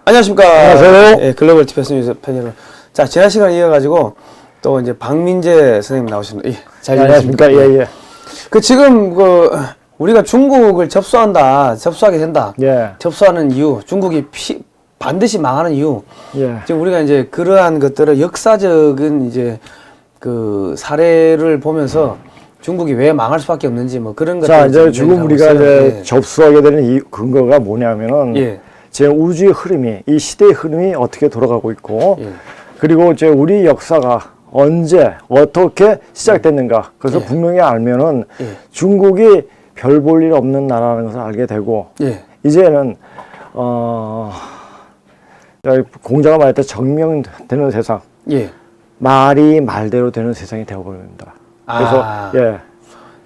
안녕하십니까. 안녕하세요. 예, 글로벌 디펜스 뉴스 팬 여러분. 자, 지난 시간에 이어가지고 또 이제 박민재 선생님 나오셨습니다. 예, 잘 안녕하십니까. 지내셨습니까? 예. 그 지금 우리가 중국을 접수하게 된다. 예. 접수하는 이유, 중국이 반드시 망하는 이유. 예. 지금 우리가 이제 그러한 것들을 역사적인 이제 그 사례를 보면서 중국이 왜 망할 수밖에 없는지 뭐 그런 것들. 자, 이제 지금 우리가 이제 예. 접수하게 되는 이 근거가 뭐냐면은 예. 제 우주의 흐름이, 이 시대의 흐름이 어떻게 돌아가고 있고, 예. 그리고 이제 우리 역사가 언제 어떻게 시작됐는가, 그래서 예. 분명히 알면은 예. 중국이 별 볼 일 없는 나라라는 것을 알게 되고, 예. 이제는 공자가 말할 때 정명되는 세상, 예. 말이 말대로 되는 세상이 되어버립니다. 그래서 예.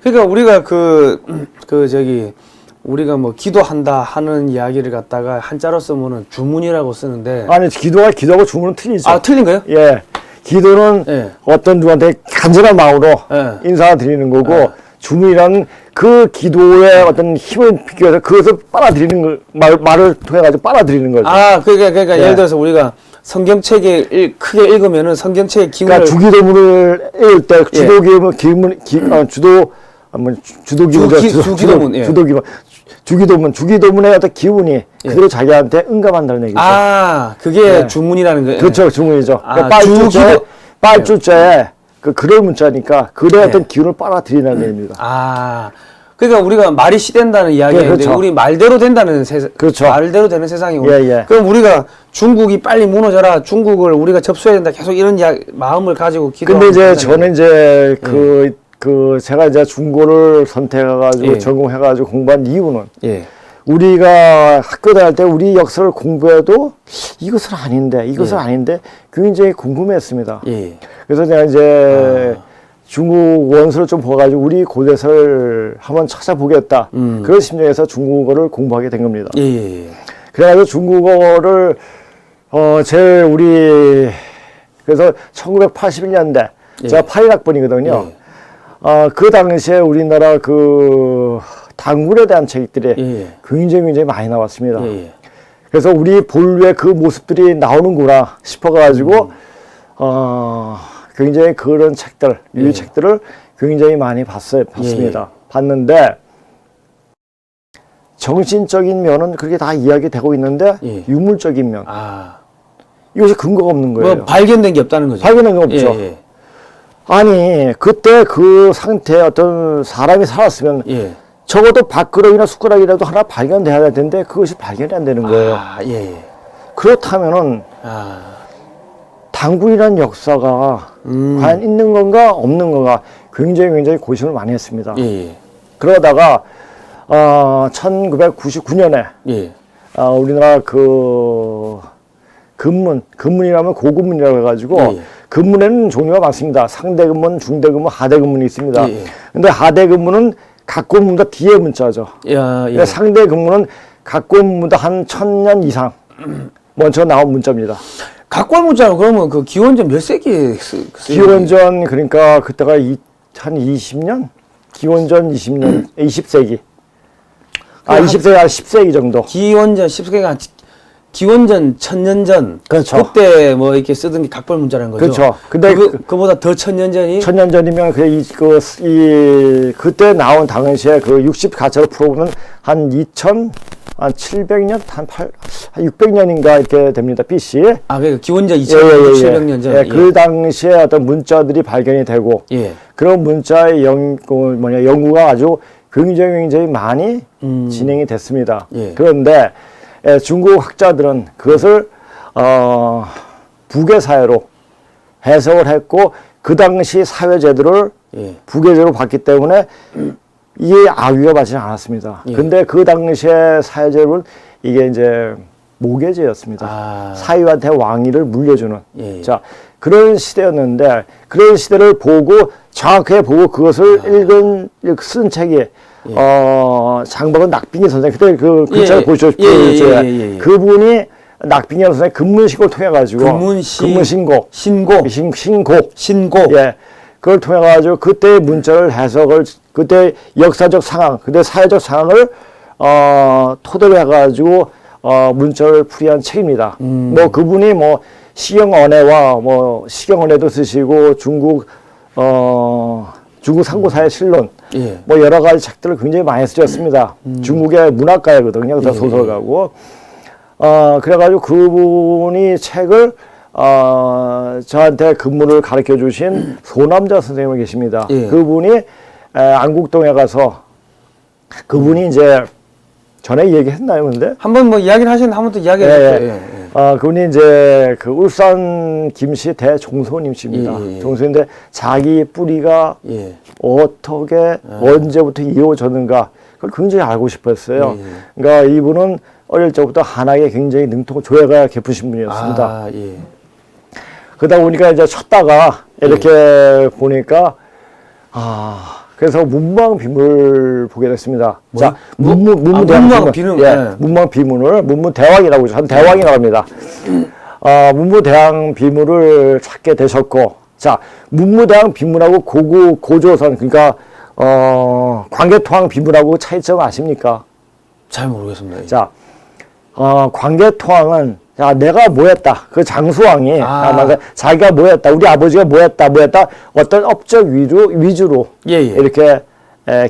그러니까 우리가 우리가 뭐 기도한다 하는 이야기를 갖다가 한자로 쓰면은 주문이라고 쓰는데. 아니, 기도하고 주문은 틀리죠. 아, 틀린 거예요? 예. 기도는 예. 어떤 누구한테 간절한 마음으로 예. 인사드리는 거고, 예. 주문이라는 그 기도의 어떤 힘을 비교해서 그것을 빨아들이는 걸, 말을 통해가지고 빨아들이는 거죠. 아, 그러니까 예. 예를 들어서 우리가 성경책에 크게 읽으면은 성경책의 기운을. 그러니까 주기도문을 읽을 때, 주기도문의 어떤 기운이 그대로 자기한테 응답한다는 얘기죠. 아, 그게 예. 주문이라는 거예요. 그렇죠, 주문이죠. 아, 빨주자에 그 글의 문자니까 글의 예. 어떤 기운을 빨아들이는 얘기입니다. 아, 그러니까 우리가 말이 시된다는 이야기인데, 네, 그렇죠. 우리 말대로 된다는 세상, 그렇죠. 말대로 되는 세상이고. 예, 예. 그럼 우리가 중국이 빨리 무너져라, 중국을 우리가 접수해야 된다, 계속 이런 마음을 가지고 기도하고. 근데 이제 저는 이제 예. 제가 이제 중고를 선택해가지고 예. 전공해가지고 공부한 이유는 예. 우리가 학교 다닐 때 우리 역사를 공부해도 이것은 아닌데 굉장히 궁금했습니다. 예. 그래서 제가 이제 중국 원서를 좀 봐가지고 우리 고대사를 한번 찾아보겠다. 그런 심정에서 중국어를 공부하게 된 겁니다. 예. 그래가지고 중국어를 그래서 1981년대 예. 제가 81학번이거든요. 예. 그 당시에 우리나라 그 단군에 대한 책들이 예. 굉장히 많이 나왔습니다. 예. 그래서 우리 본류의 그 모습들이 나오는구나 싶어가지고 굉장히 그런 책들, 이 책들을 굉장히 많이 봤습니다. 봤는데 정신적인 면은 그렇게 다 이야기되고 있는데 유물적인 면 이것이 근거가 없는 거예요. 뭐 발견된 게 없다는 거죠. 발견된 게 없죠. 예. 아니 그때 그 상태에 어떤 사람이 살았으면 적어도 밥그릇이나 숟가락이라도 하나 발견돼야 될 텐데 그것이 발견이 안 되는 거예요. 그렇다면은 단군이라는 역사가 과연 있는 건가 없는 건가 굉장히 고심을 많이 했습니다. 그러다가 1999년에 우리나라 그 근문이라면 고근문이라고 해가지고 근문에는 종류가 많습니다. 상대근문, 중대근문, 하대근문이 있습니다. 근데 하대근문은 각고문보다 뒤에 문자죠. 상대근문은 각고문보다 한 1000년 이상 먼저 나온 문자입니다. 각골문자는 그러면 그 기원전 몇 세기에 기원전 그러니까 그때가 한 20년? 기원전 20년, 20세기. 20세기 한 10세기 정도. 기원전 10세기가 기원전 1000년 전. 그렇죠. 그때 뭐 이렇게 쓰던 게 각벌문자라는 거죠. 그렇죠. 근데 그보다 더 1000년 전이? 1000년 전이면 그때 나온 당시에 그 60가처로 풀어보면 한 700년? 한 600년인가 이렇게 됩니다. BC. 그러니까 기원전 2700년 전. 그 당시에 어떤 문자들이 발견이 되고, 그런 문자의 연구가 아주 굉장히 많이 진행이 됐습니다. 그런데 중국 학자들은 그것을 북의 사회로 해석을 했고 그 당시 사회 제도를 북의 제도로 봤기 때문에 이게 악유가 맞지 않았습니다. 근데 그 당시에 사회 제도는 이게 이제 모계제였습니다. 사위한테 왕위를 물려주는. 자, 그런 시대였는데 그런 시대를 보고 정확하게 보고 그것을 쓴 책이 장박은 낙빙의 선생, 그때 그 책을 보셨죠? 그분이 낙빙의 선생 근문신고를 통해 가지고 근문신고, 신고, 그걸 통해 가지고 그때의 문자를 해석을, 그때 역사적 상황, 그때 사회적 상황을 토대로 해 가지고 문자를 풀이한 책입니다. 뭐 그분이 뭐 시경언해와 뭐 시경언해도 쓰시고 중국 상고사의 실론 예. 뭐 여러 가지 책들을 굉장히 많이 쓰셨습니다. 중국의 문학가이거든요. 그래서 소설가고. 그래가지고 그분이 책을 저한테 근무를 가르쳐 주신 소남자 선생님이 계십니다. 예. 그분이 안국동에 가서 그분이 이제 전에 얘기했나요, 근데? 한번 뭐 이야기를 하시는데 한 번 더 이야기해 주세요. 예. 예. 그분이 이제 그 울산 김씨 대종소님이십니다. 예, 예. 종소인데 자기 뿌리가 예. 어떻게 언제부터 이어졌는가 그걸 굉장히 알고 싶었어요. 예, 예. 그러니까 이분은 어릴 적부터 한학에 굉장히 능통 조예가 깊으신 분이었습니다. 아, 예. 그러다 보니까 이제 쳤다가 이렇게 보니까 그래서 문무왕 비문을 보게 됐습니다. 자, 문무대왕 비문. 예, 문무왕 비문을 문무대왕이라고 하죠. 한 대왕이라고 합니다. 문무대왕 비문을 찾게 되셨고, 자, 문무대왕 비문하고 고조선 그러니까 광개토왕 비문하고 차이점 아십니까? 잘 모르겠습니다. 예. 자, 광개토왕은 자, 내가 뭐했다. 그 장수왕이 자기가 뭐했다. 우리 아버지가 뭐했다. 어떤 업적 위주로 예, 예. 이렇게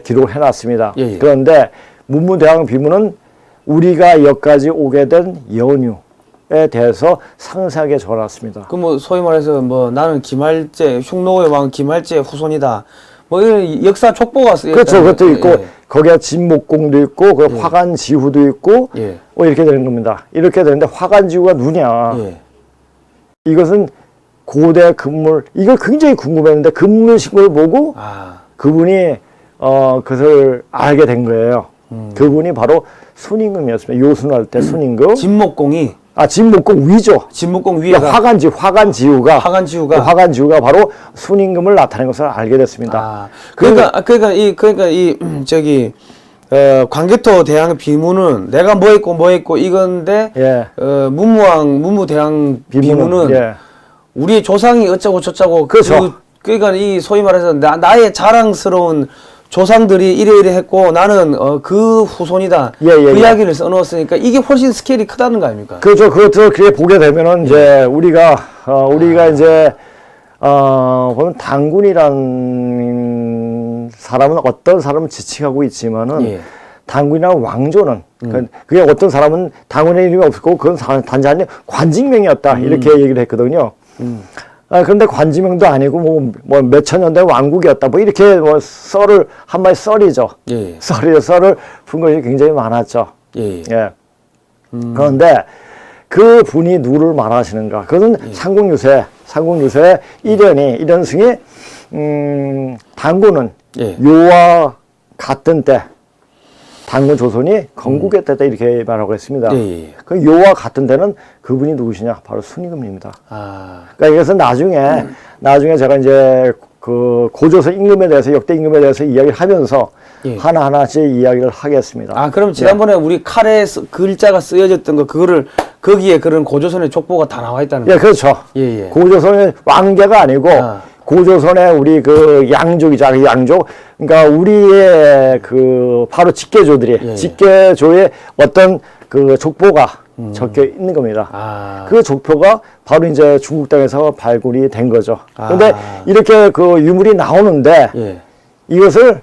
기록을 해놨습니다. 예, 예. 그런데 문무대왕 비문은 우리가 여기까지 오게 된 연유에 대해서 상세하게 적어놨습니다. 그 뭐 소위 말해서 뭐 나는 김할제 흉노의 왕 김할제 후손이다. 뭐 이런 역사 촉보가 쓰여 그렇죠. 있다는 그것도 거죠. 있고 거기에 진목공도 있고 그 화관지후도 있고 예. 이렇게 되는 겁니다. 이렇게 되는데 화관지후가 누구냐? 예. 이것은 고대 금물 이걸 굉장히 궁금했는데 금물신고를 보고 그분이 그것을 알게 된 거예요. 그분이 바로 순임금이었습니다. 요순할 때 순임금. 진목공이 진목공 위죠. 진목공 위에가 화관지후가 바로 순임금을 나타낸 것을 알게 됐습니다. 그러니까 이 저기 광개토 대왕 비문은 내가 뭐 했고 이건데 예. 문무대왕 비문은 예. 우리 조상이 어쩌고 저쩌고 그렇죠. 그러니까 이 소위 말해서 나의 자랑스러운 조상들이 이래 했고 나는 그 후손이다. 그 이야기를 써놓았으니까 이게 훨씬 스케일이 크다는 거 아닙니까? 그렇죠. 그것도 그렇게 보게 되면은 이제 우리가 이제 보면 당군이란 사람은 어떤 사람은 지칭하고 있지만은 당군이란 왕조는 그게 어떤 사람은 당군의 이름이 없고 그건 단지 한 관직명이었다 이렇게 얘기를 했거든요. 그런데 관지명도 아니고 뭐 몇천 년대 왕국이었다 뭐 이렇게 뭐 썰을 한마디 썰이죠. 썰을 푼 것이 굉장히 많았죠. 예. 그런데 그 분이 누구를 말하시는가? 그것은 상국유세 일연승이 당군은 요와 같은 때 당군 조선이 건국의 때다 이렇게 말하고 있습니다. 그 요와 같은 때는 그분이 누구시냐? 바로 순임금입니다. 그러니까 이것은 나중에 제가 이제 그 고조선 임금에 대해서 역대 임금에 대해서 이야기를 하면서 하나하나씩 이야기를 하겠습니다. 그럼 지난번에 우리 칼에 글자가 쓰여졌던 거 그거를 거기에 그런 고조선의 족보가 다 나와 있다는 거예요? 그렇죠. 고조선의 왕계가 아니고 고조선의 우리 그 양족이죠. 양족. 그러니까 우리의 그 바로 직계조들이 직계조의 어떤 그 족보가 적혀 있는 겁니다. 그 족보가 바로 이제 중국 땅에서 발굴이 된 거죠. 그런데 이렇게 그 유물이 나오는데 이것을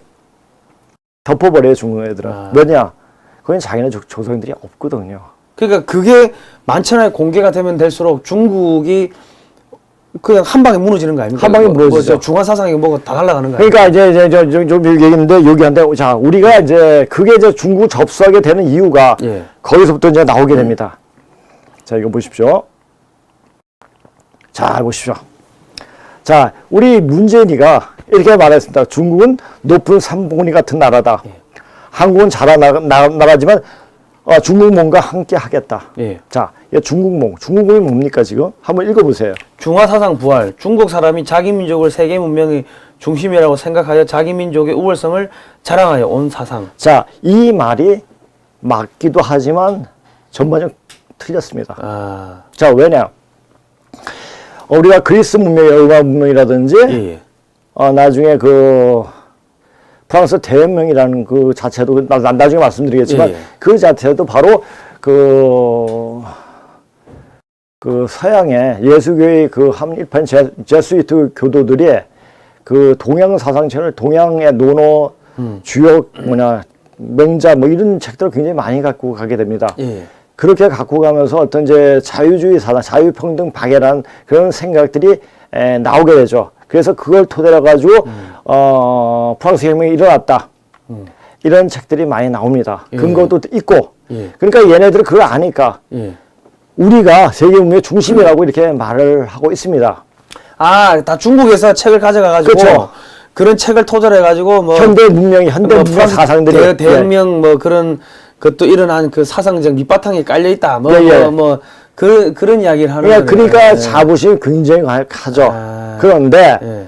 덮어버려요, 중국 애들은. 왜냐? 그건 자기네 조상들이 없거든요. 그러니까 그게 만천하에 공개가 되면 될수록 중국이 그냥 한 방에 무너지는 거 아닙니까? 한 방에 무너지죠. 중화 사상이 뭐가 다 날아가는 거 그러니까 이제 좀 얘기했는데 여기한테 자 우리가 이제 그게 이제 중국 접수하게 되는 이유가 거기서부터 이제 나오게 됩니다. 자 이거 보십시오. 자 보십시오. 자 우리 문재인이가 이렇게 말했습니다. 중국은 높은 산봉우리 같은 나라다. 한국은 잘한 나라지만 중국몽과 함께 하겠다. 자, 중국몽이 뭡니까 지금? 한번 읽어보세요. 중화사상 부활. 중국 사람이 자기 민족을 세계 문명의 중심이라고 생각하여 자기 민족의 우월성을 자랑하여 온 사상. 자, 이 말이 맞기도 하지만 전반적으로 틀렸습니다. 자, 왜냐? 우리가 그리스 문명의 로마 문명이라든지 나중에 그 프랑스 대혁명이라는 그 자체도 나중에 말씀드리겠지만 예. 그 자체도 바로 그 서양의 예수교의 그 한일편 제수이트 교도들이 그 동양 사상체를 동양의 논어 주역 명자 뭐 이런 책들을 굉장히 많이 갖고 가게 됩니다. 예. 그렇게 갖고 가면서 어떤 이제 자유주의 사상, 자유평등 박애라는 그런 생각들이 나오게 되죠. 그래서 그걸 토대로 가지고 프랑스 혁명이 일어났다. 이런 책들이 많이 나옵니다. 예. 근거도 있고. 예. 그러니까 얘네들은 그걸 아니까 예. 우리가 세계 문명의 중심이라고 이렇게 말을 하고 있습니다. 아, 다 중국에서 책을 가져가가지고 그렇죠. 그런 책을 토대로 해가지고 뭐 현대 문명이 현대 뭐 문명 사상들이 대혁명 뭐 그런 것도 일어난 그 사상적 밑바탕에 깔려 있다. 뭐 그런 이야기를 하는 거예요. 그러니까 예. 자부심이 굉장히 가죠. 아, 그런데 예.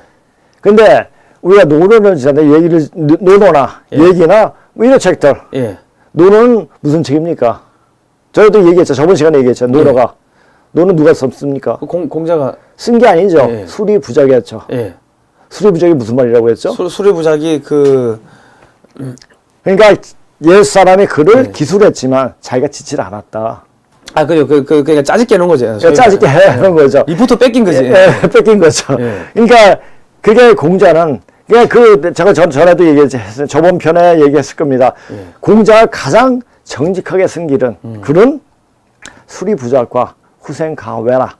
근데 우리가 논어를 지는데 얘기를 논어나 얘기나 뭐 이런 책들 예. 논어는 무슨 책입니까? 저희도 얘기했죠. 저번 시간에 얘기했죠. 논어가 논어 누가 썼습니까? 그 공자가 쓴 게 아니죠. 예. 수리부작이었죠. 예. 수리부작이 무슨 말이라고 했죠? 수리부작이 그 그러니까 옛 사람이 글을 예. 기술했지만 자기가 지질 않았다. 아 그래요. 그러니까 짜집게 놓은 거죠. 짜집게 해놓은 거죠. 리포트 뺏긴 거지. 뺏긴 거죠. 예. 그러니까 그게 공자는 그러니까 제가 전에도 얘기했어요. 저번 편에 얘기했을 겁니다. 예. 공자가 가장 정직하게 쓴 길은 글은 수리부작과 후생가외라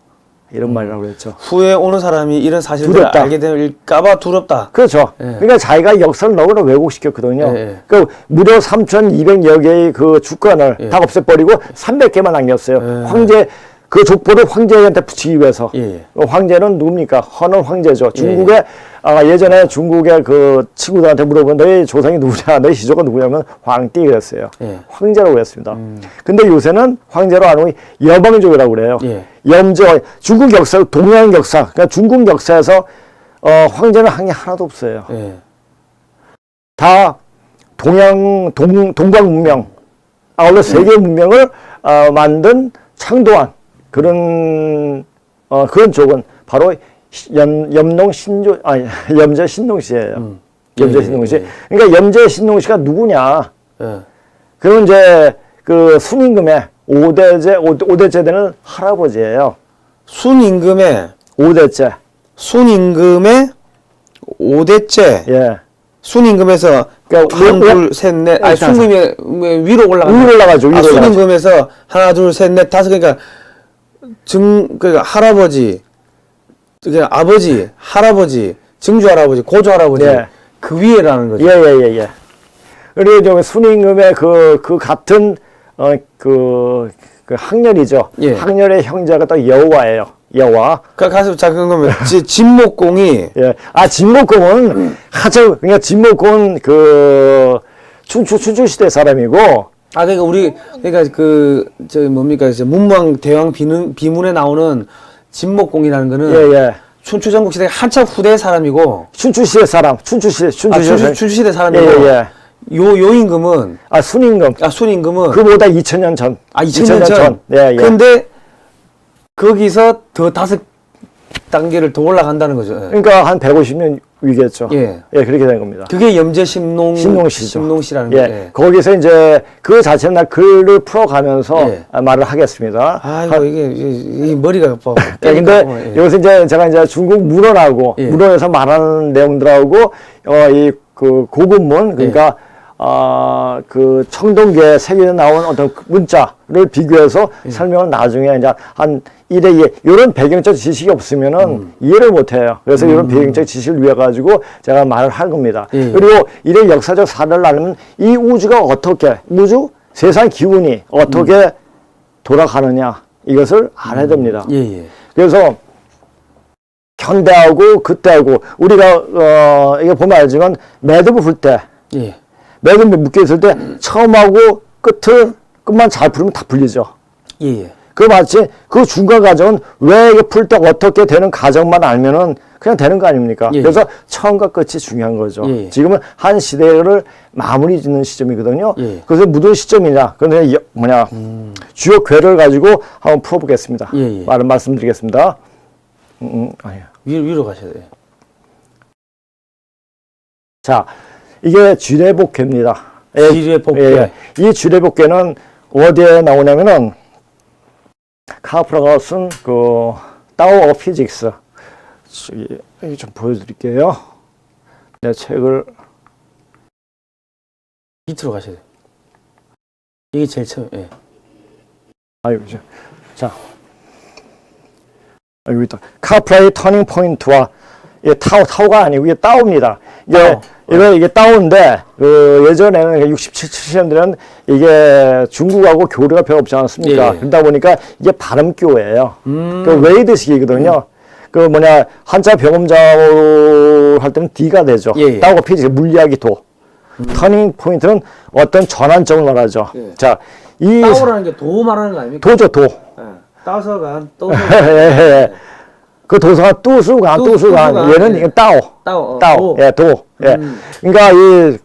이런 말이라고 그랬죠. 후에 오는 사람이 이런 사실을 두렵다. 알게 될까봐 두렵다. 그렇죠. 예. 그러니까 자기가 역사를 너무나 왜곡시켰거든요. 예, 예. 그 무려 3,200여 개의 그 주권을 예. 다 없애버리고 300개만 남겼어요. 예. 황제 그 족보를 황제한테 붙이기 위해서. 예. 황제는 누굽니까? 헌원 황제죠. 중국의 예전에 중국의 그 친구들한테 물어보면 너희 조상이 누구냐, 너희 시조가 누구냐면 황띠 그랬어요. 예. 황제라고 그랬습니다. 근데 요새는 황제로 안 하고 여방족이라고 그래요. 예. 염제 중국 역사, 동양 역사, 그러니까 중국 역사에서 황제는 한 게 하나도 없어요. 예. 다 동방 문명, 원래 세계 문명을 만든 창도한 그런 쪽은 바로 염제 신동씨예요. 염제 신동씨. 그러니까 염제 신동씨가 누구냐? 예. 그럼 이제 그 순임금의 5대째 되는 할아버지예요. 순임금의 5대째. 5대째. 예. 순임금에서 그러니까 하나, 둘, 셋, 넷. 아니, 순임금이 위로 올라가죠. 위로 올라가죠. 위로 올라가죠. 순임금에서 하나, 둘, 셋, 넷, 다섯. 그러니까 그러니까 할아버지, 그러니까 아버지, 할아버지, 증조 할아버지, 고조 할아버지. 예. 그 위에라는 거죠. 예. 그리고 저 순임금의 그 같은 그 학렬이죠. 예. 학렬의 형제가 또 여호와예요. 여호와. 가서 자 그러면 진목공이 예. 진목공은 그러니까 진목공은 그 춘추 시대 사람이고. 그러니까 그러니까 저 뭡니까 이제 문왕 대왕 비문에 나오는 진목공이라는 거는 예. 춘추 전국 시대 한참 후대 사람이고 춘추 시대 사람. 춘추 춘추시대 사람이고 예. 요임금은 순임금. 순임금은 그보다 2000년 전. 2000년 전. 예. 근데 거기서 더 5단계를 더 올라간다는 거죠. 예. 그러니까 한 150년 위겠죠. 예. 그렇게 된 겁니다. 그게 신농시죠. 신농시라는 예. 거. 거기서 이제 그 자체는 나 글을 풀어가면서 말을 하겠습니다. 아이고 이게 머리가 아파. 근데 여기서 이제 제가 이제 중국 문헌하고 문헌에서 말하는 내용들하고 그 고급문 그러니까 그 청동기에 새겨져 나온 어떤 문자를 비교해서 설명을 나중에 이제 한 1회 이런 배경적 지식이 없으면은 이해를 못 해요. 그래서 이런 배경적 지식을 위해 가지고 제가 말을 할 겁니다. 그리고 이런 역사적 사례를 알면 이 우주가 어떻게 세상 기운이 어떻게 돌아가느냐 이것을 알아야 됩니다. 그래서 현대하고 그때하고 우리가 이게 보면 알지만 매듭을 풀 때 매듭 묶여 있을 때 처음하고 끝만 잘 풀면 다 풀리죠. 그 마치 그 중간 과정은 왜 이게 풀 때 어떻게 되는 과정만 알면은 그냥 되는 거 아닙니까? 그래서 처음과 끝이 중요한 거죠. 지금은 한 시대를 마무리 짓는 시점이거든요. 그래서 무슨 시점이냐? 그런데 주요 괴를 가지고 한번 풀어보겠습니다. 말씀드리겠습니다. 아니요. 위로 가셔야 돼요. 자, 이게 지뢰복개입니다. 지뢰복개. 예. 이 지뢰복개는 어디에 나오냐면은 카프라가 쓴 그 타워 오브 피직스. 여기 좀 보여드릴게요. 내 책을 밑으로 가셔야 돼요. 이게 제일 처음. 예. 아유, 자 여기 있다. 카프라의 터닝 포인트와 이게 타워가 아니고 이게 따오입니다. 이게 따오인데 그 예전에는 67, 70년대는 이게 중국하고 교류가 별로 없지 않았습니까? 예. 그러다 보니까 이게 발음교예요. 그 웨이드식이거든요. 그 뭐냐 한자 병음자로 할 때는 D가 되죠. 예. 따오가 피지 물리학이 도. 터닝 포인트는 어떤 전환점을 말하죠. 예. 자, 이 따오라는 게 도 말하는 거 아닙니까? 도죠, 도. 예. 따서간 떠서. 그 도서가 뚜수간, 뚜수간. 얘는 예. 이건 따오. 따오. 예, 도. 예. 그러니까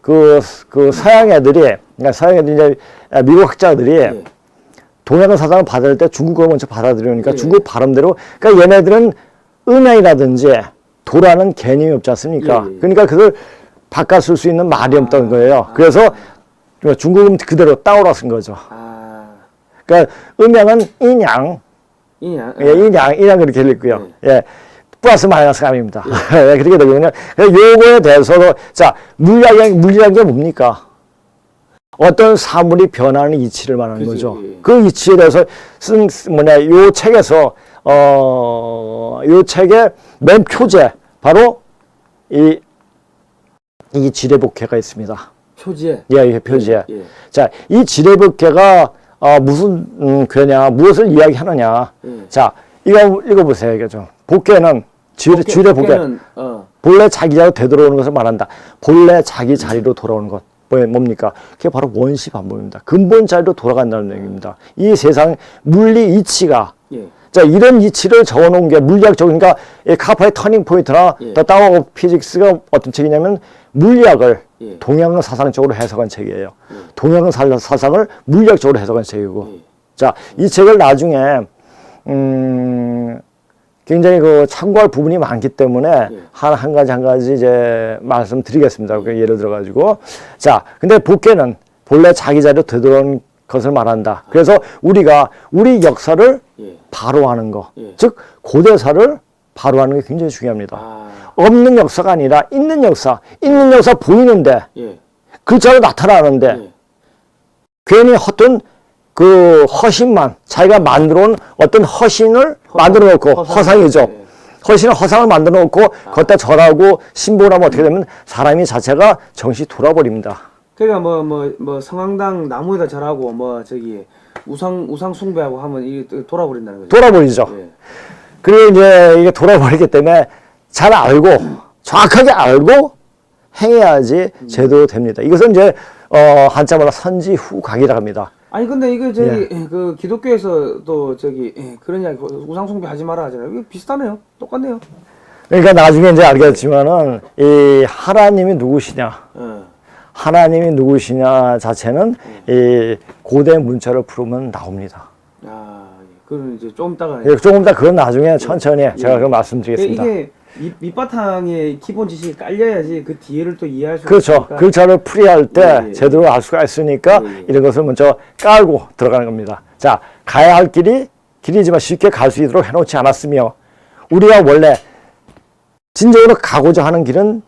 그 서양 애들이, 그러니까 서양 애들이 이제 미국 학자들이 예. 동양의 사상을 받아들일 때 중국어를 먼저 받아들이니까 예. 중국 발음대로, 그러니까 얘네들은 음양이라든지 도라는 개념이 없지 않습니까? 예. 그러니까 그걸 바꿔 쓸 수 있는 말이 없던 거예요. 그래서 중국은 그대로 따오라 쓴 거죠. 그러니까 음양은 인양, 인양. 예, 인양 그렇게 읽고요. 예. 플러스 마이너스 감입니다. 예. 그렇게 되거든요. 요거에 대해서도, 자, 물리학이 게 뭡니까? 어떤 사물이 변하는 이치를 말하는 그치, 거죠. 예. 그 이치에 대해서 요 책에서, 요 책의 맨 표제, 바로 이 지뢰복개가 있습니다. 표지에. 예, 이 표지에. 예. 자, 이 지뢰복개가 무슨 괴냐, 무엇을 이야기하느냐. 자, 이거 읽어보세요. 이게 좀. 복개는 지뢰복개. 본래 자기 자리로 되돌아오는 것을 말한다. 본래 자기 자리로 돌아오는 것. 뭡니까? 그게 바로 원시 반복입니다. 근본 자리로 돌아간다는 얘기입니다. 이 세상 물리 이치가 자, 이런 이치를 적어놓은 게 물리학적인, 그러니까 이 카파의 터닝 포인트나 더 타워 오브 피직스가 어떤 책이냐면 물리학을 동양 사상 쪽으로 해석한 책이에요. 동양 사상을 물리학적으로 해석한 책이고. 자, 이 책을 나중에 굉장히 그 참고할 부분이 많기 때문에 한 가지 이제 말씀드리겠습니다. 예를 들어 가지고. 자, 근데 복개는 본래 자기 자리로 되돌아온 것을 말한다. 그래서 우리가 우리 역사를 바로하는 거, 즉 고대사를 바로하는 게 굉장히 중요합니다. 없는 역사가 아니라 있는 역사 보이는데 글자로 나타나는데 괜히 헛된 그 허신만 자기가 만들어온 어떤 허신을 만들어 놓고 허상이죠. 허상을 만들어 놓고 걷다 절하고 신봉하면 어떻게 되면 사람이 자체가 정신이 돌아버립니다. 그러니까 뭐 성황당 나무에다 절하고 뭐 저기 우상 숭배하고 하면 이게 돌아버린다는 거죠. 돌아버리죠. 그리고 이제 이게 돌아버리기 때문에 잘 알고 정확하게 알고 행해야지 제대로 됩니다. 이것은 이제 한자마다 선지 후각이라고 합니다. 아니 근데 이거 저기 그 기독교에서도 저기 그런 이야기 우상 숭배하지 마라 하잖아요. 이거 비슷하네요. 똑같네요. 그러니까 나중에 이제 알겠지만은 이 하나님이 누구시냐? 하나님이 누구시냐 자체는 이 고대 문자를 풀으면 나옵니다. 그건 이제 조금 따가. 조금 더 그건 나중에 천천히 제가 그 말씀드리겠습니다. 이게 밑바탕에 기본 지식이 깔려야지 그 뒤에를 또 이해할 수 그렇죠. 있으니까. 글자를 풀이할 때 제대로 알 수가 있으니까 이런 것을 먼저 깔고 들어가는 겁니다. 자, 가야 할 길이지만 쉽게 갈 수 있도록 해놓지 않았으며 우리가 원래 진정으로 가고자 하는 길은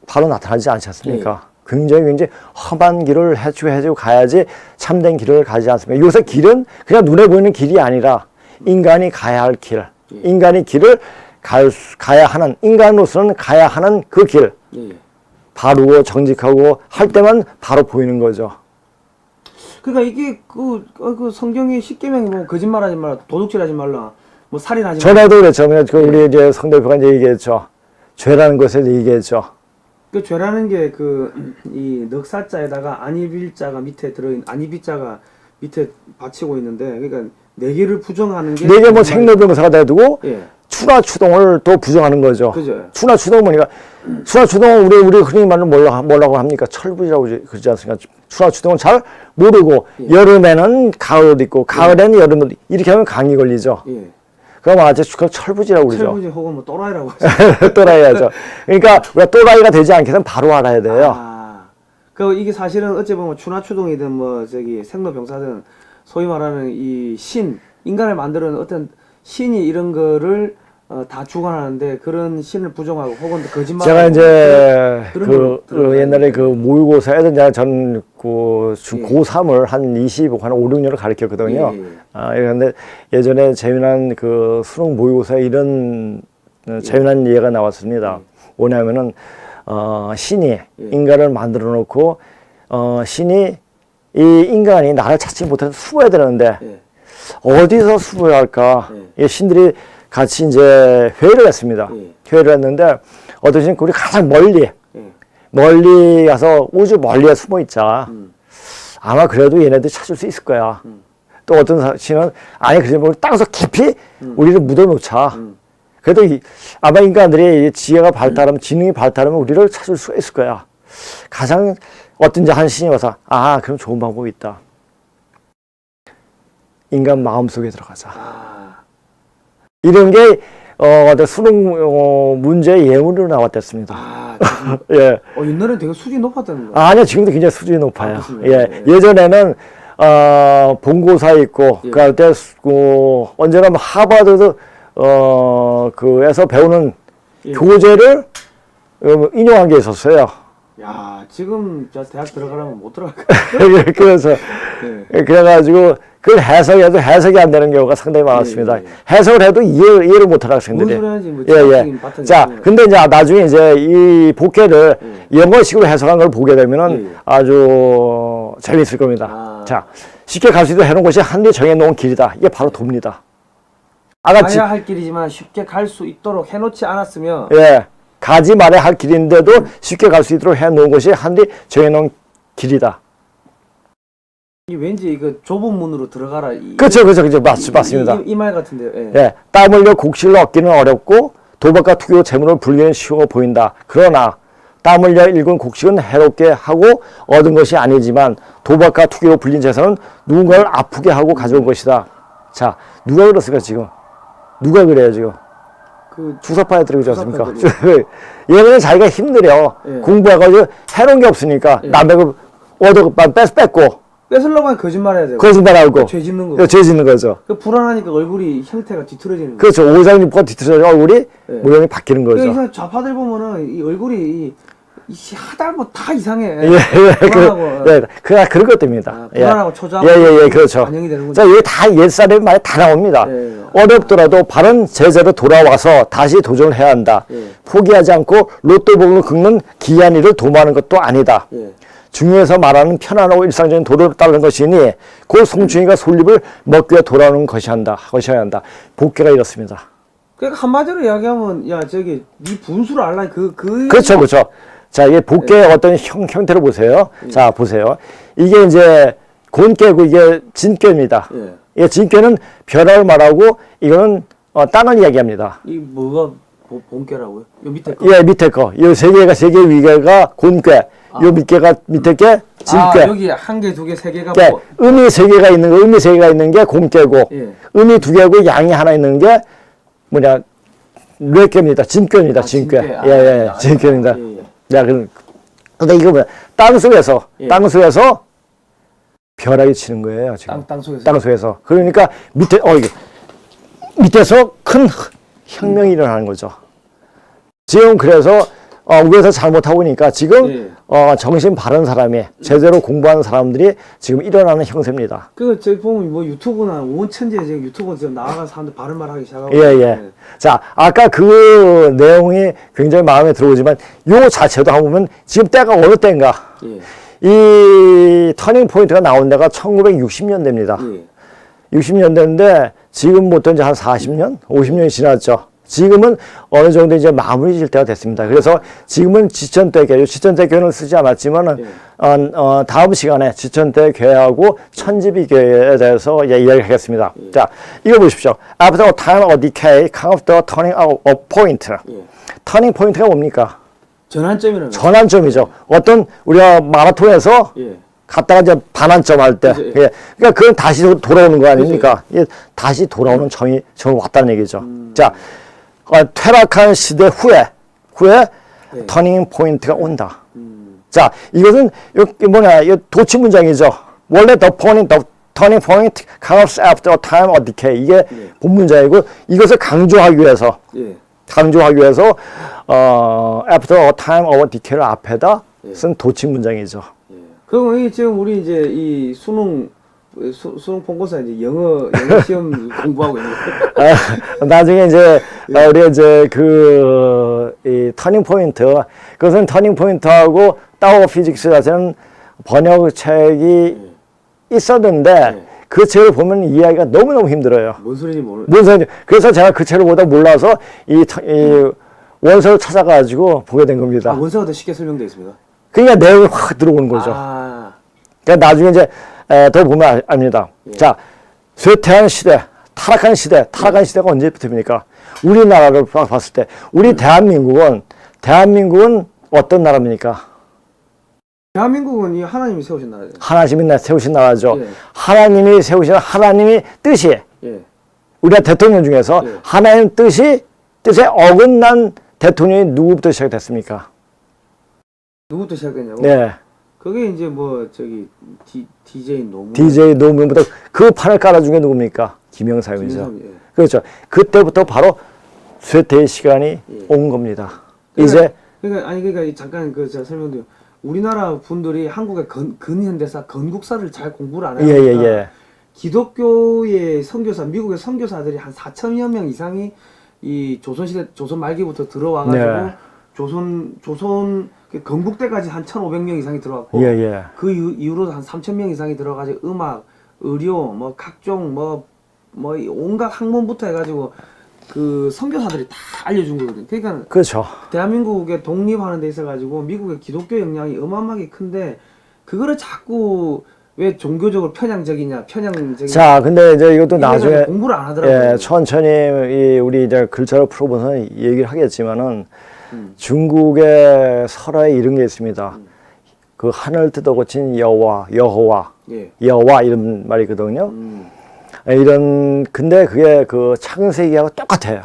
바로 나타나지 않지 않습니까? 굉장히 험한 길을 해주고 가야지 참된 길을 가지 않습니까? 요새 길은 그냥 눈에 보이는 길이 아니라 인간이 가야 할 길, 인간이 길을 가야 하는, 인간으로서는 가야 하는 그 길, 바르고 정직하고 할 때만 바로 보이는 거죠. 그러니까 이게 그 성경의 십계명이 뭐 거짓말하지 말라, 도둑질하지 말라, 뭐 살인하지 말라. 전에도 그랬죠. 우리 이제 성대표가 이제 얘기했죠. 죄라는 것을 얘기했죠. 그 죄라는 게 이 넉사자에다가 안이빌자가 밑에 들어있는 안이비자가 밑에 받치고 있는데, 그러니까 네 개를 부정하는 게. 네 개 뭐 생로병사가 돼두고 추나추동을 또 부정하는 거죠. 그죠. 추나추동은 뭐니까 추나추동은 우리 흔히 말하는 뭐라고 합니까? 철부지라고 그러지 않습니까? 추나추동은 잘 모르고 여름에는 가을 옷 입고 가을에는 여름 옷 이렇게 하면 감기 걸리죠. 그럼 아주 철부지라고 그러죠. 철부지 혹은 뭐 또라이라고 하죠. 또라이 하죠. 그러니까 우리가 또라이가 되지 않게 되면 바로 알아야 돼요. 그 이게 사실은 어찌 보면 추나추동이든 뭐 저기 생로병사든 소위 말하는 이 인간을 만드는 어떤 신이 이런 거를 다 주관하는데 그런 신을 부정하고 혹은 거짓말. 제가 이제 그 옛날에 그 모의고사 애들 제가 전 고3을 한 5, 6년을 가르쳤거든요. 예. 그런데 예전에 재미난 그 수능 모의고사에 이런 재미난 예가 나왔습니다. 뭐냐면은 신이 인간을 만들어 놓고 신이 이 인간이 나를 찾지 못해서 수고해야 되는데 어디서 수고해야 할까? 이 신들이 같이 이제 회의를 했습니다. 회의를 했는데 어떤 신이 우리 가장 멀리 가서 우주 멀리에 숨어 있자. 아마 그래도 얘네들 찾을 수 있을 거야. 또 어떤 신은 아니 그러면 땅속 깊이 우리를 묻어놓자. 그래도 아마 인간들이 지혜가 발달하면 지능이 발달하면 우리를 찾을 수 있을 거야. 가장 어떤지 한 신이 와서 그럼 좋은 방법이 있다. 인간 마음속에 들어가자. 이런 게 어떤 수능 문제 예문으로 나왔댔습니다. 예. 옛날엔 되게 수준이 높았다는 거. 아니요, 지금도 굉장히 수준이 높아요. 예. 예전에는 본고사 있고 그때 언제나 뭐 하버드도 그에서 배우는 교재를 인용한 게 있었어요. 야, 지금 저 대학 들어가려면 못 들어갈 거야. 그래서 그래가지고 그걸 해석해도 해석이 안 되는 경우가 상당히 많았습니다. 해석을 해도 이해를 못하는 학생들이. 자, 근데 이제 나중에 이제 이 복회를 영어식으로 해석한 걸 보게 되면은 아주 재미있을 겁니다. 자, 쉽게 갈 수 있도록 해놓은 것이 한디 정해놓은 길이다. 이게 바로 도입니다. 가야 할 길이지만 쉽게 갈 수 있도록 해놓지 않았으면. 가지 말아야 할 길인데도 쉽게 갈 수 있도록 해놓은 것이 한디 정해놓은 길이다. 왠지 이거 좁은 문으로 들어가라. 그렇죠. 맞습니다. 이 말 같은데요. 땀 흘려 곡식을 얻기는 어렵고 도박과 투기로 재물을 불기는 쉬워 보인다. 그러나 땀 흘려 일군 곡식은 해롭게 하고 얻은 것이 아니지만 도박과 투기로 불린 재산은 누군가를 아프게 하고 가져온 것이다. 자, 누가 그랬을까 지금? 누가 그래요 지금? 주사파애들이 그러지 않습니까? 얘네는 자기가 힘들어. 공부해가지고 해놓은 게 없으니까 남의 거 얻어만 뺏고 뺏으려고 하면 거짓말 해야 돼요. 거짓말하고 죄 짓는 거. 죄 짓는 거죠. 불안하니까 얼굴이 형태가 뒤틀어지는 거죠. 그렇죠. 오장육부가 뒤틀어져 얼굴이 모양이 바뀌는 거죠. 그러니까 좌파들 보면은 이 얼굴이 하다 뭐 다 이상해. 그런 것들입니다. 불안하고 초조하고. 그렇죠. 반영이 되는 자, 이게 다 옛사람의 말이 다 나옵니다. 어렵더라도 바른 제자로 돌아와서 다시 도전을 해야 한다. 포기하지 않고 로또 복을 긁는 기이한 일을 도모하는 것도 아니다. 중요해서 말하는 편안하고 일상적인 도를 따르는 것이니 곧 송충이가 솔잎을 먹기 위해 돌아오는 것이어야 한다. 복귀가 이렇습니다. 그러니까 한마디로 이야기하면 네 분수를 알라 그렇죠. 자, 이게 복귀의 어떤 형태를 보세요. 자, 보세요. 이게 이제 곤깨고 이게 진깨입니다. 이 진깨는 벼락을 말하고 이거는 땅을 이야기합니다. 이 뭐가 본깨라고요? 요 밑에 거? 밑에 거. 이 세 개 위계가 곤깨. 요 밑에 게 진깨. 여기 한 개, 두 개, 세 개가 음이 세 개가 있는 게 곤깨고 음이 두 개고 양이 하나 있는 게 뇌깨입니다. 진깨입니다. 진깨. 진깨입니다. 근데 이거 땅속에서 벼락이 치는 거예요, 지금. 땅 속에서. 그러니까 밑에서 큰 혁명이 일어나는 거죠. 지금 그래서 위에서 잘못하고 있으니까 지금 정신 바른 사람이 제대로 공부하는 사람들이 지금 일어나는 형세입니다. 저기 보면 뭐 유튜브나 온천지에 지금 유튜브 지금 나와가서 사람들 바른 말 하기 시작하고. 자, 아까 그 내용이 굉장히 마음에 들어오지만 요 자체도 한번 보면 지금 때가 어느 때인가. 이 터닝 포인트가 나온 데가 1960년대입니다. 60년대인데 지금부터 이제 한 40년, 50년이 지났죠. 지금은 어느 정도 이제 마무리 질 때가 됐습니다. 그래서 지금은 지천대교는 쓰지 않았지만은, 다음 시간에 지천대교하고 천지비교에 대해서 이야기하겠습니다. 자, 이거 보십시오. After a time of decay comes the turning of point. 터닝 포인트가 뭡니까? 전환점이라는 전환점이죠. 어떤 우리가 마라톤에서 갔다가 이제 반환점 할 때. 그러니까 그건 다시 돌아오는 거 아닙니까? 다시 돌아오는 점이 왔다는 얘기죠. 자, 퇴락한 시대 후에 터닝 포인트가 온다. 자, 이것은 이 도치 문장이죠. 원래 the turning point comes after a time of decay. 이게 예. 본 문장이고 이것을 강조하기 위해서 예. after a time of decay를 앞에다 예. 쓴 도치 문장이죠. 예. 그럼 이 지금 우리 이제 이 수능 본고사 이제 영어 시험 공부하고 있는 거. 나중에 이제 우리가 이제 이 터닝 포인트 그것은 터닝 포인트하고 따오 피직스 자체는 번역책이 있었는데 예. 그 책을 보면 이해하기가 너무너무 힘들어요. 뭔 소리인지 모르. 무슨 소리인지. 그래서 제가 그 책을 보다 몰라서 이 원서를 찾아가지고 보게 된 겁니다. 아, 원서가 더 쉽게 설명되어 있습니다. 그러니까 내용이 확 들어오는 거죠. 아. 그러니까 나중에 이제 더 보면 압니다. 예. 자, 쇠퇴한 시대, 타락한 시대가 언제부터입니까? 우리나라를 봤을 때, 우리 대한민국은 어떤 나라입니까? 대한민국은 이 하나님이 세우신 나라죠. 하나님이 세우신 나라죠. 예. 하나님이 세우신 하나님의 뜻이, 예. 우리가 대통령 중에서 예. 하나님 뜻에 어긋난 대통령이 누구부터 시작됐습니까? 누구부터 시작했냐고? 네. 그게 이제 뭐 저기 DJ 노무현. DJ 노무현부터 그 판을 깔아준 게 누굽니까? 김영삼이죠. 김영삼, 예. 그렇죠. 그때부터 바로 쇠퇴의 시간이 예. 온 겁니다. 그러니까, 이제 그러니까 잠깐 제가 설명드려. 우리나라 분들이 한국의 근현대사, 건국사를 잘 공부를 안 하니까 예. 기독교의 선교사, 미국의 선교사들이 한 4천여 명 이상이 이 조선 말기부터 들어와가지고 네. 조선 건국 때까지 한 1,500명 이상이 들어왔고 예. 그 이후로 한 3,000명 이상이 들어가지고 음악, 의료, 뭐 각종 뭐 온갖 학문부터 해가지고 그 선교사들이 다 알려준 거거든. 그러니까 그렇죠. 대한민국에 독립하는 데 있어가지고 미국의 기독교 영향이 어마어마하게 큰데 그거를 자꾸 왜 종교적으로 편향적이냐. 자, 근데 이제 이것도 나중에 공부를 안 하더라고요. 예, 천천히 우리 이제 글자를 풀어보면 얘기를 하겠지만은 중국의 설화에 이런 게 있습니다. 그 하늘 뜯어 고친 여호와 예. 이런 말이거든요. 근데 그게 그 창세기하고 똑같아요.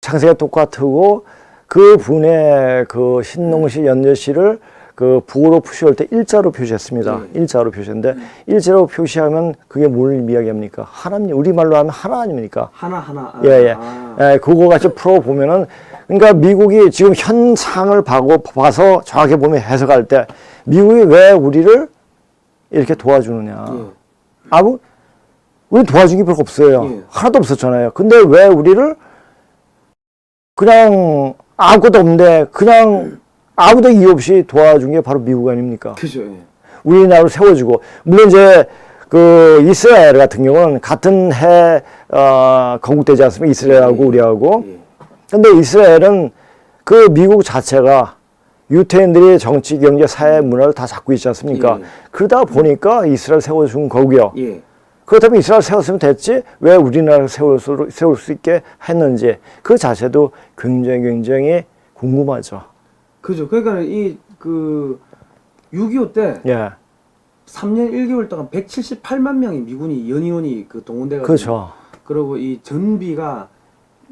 창세기가 똑같고 그 분의 그 신농시 연재시를 그 부호로 표시할 때 일자로 표시했습니다. 예. 일자로 표시했는데 일자로 표시하면 그게 뭘 이야기합니까? 하나님, 우리말로 하면 하나 아닙니까? 하나. 예. 아. 예, 그거 같이 풀어보면은 그러니까 미국이 지금 현상을 봐서 정확히 보면 해석할 때 미국이 왜 우리를 이렇게 도와주느냐? 예. 우리 도와준 게 별로 없어요. 예. 하나도 없었잖아요. 근데 왜 우리를 그냥 아무것도 없는데 그냥 아무도 이유 없이 도와준 게 바로 미국 아닙니까? 그죠. 예. 우리나라를 세워주고 물론 이제 그 이스라엘 같은 경우는 같은 해 건국되지 않습니까? 이스라엘하고 예. 우리하고. 예. 근데 이스라엘은 그 미국 자체가 유태인들이 정치, 경제, 사회, 문화를 다 잡고 있지 않습니까? 예. 그러다 보니까 이스라엘 세워준 거고요. 예. 그렇다면 이스라엘 세웠으면 됐지 왜 우리나라를 세울 수 있게 했는지 그 자체도 굉장히 궁금하죠. 그죠. 그러니까 그 6.25 때 예, 3년 1개월 동안 178만 명의 미군이 연이원이 그 동원돼가지고 그렇죠. 그리고 이 전비가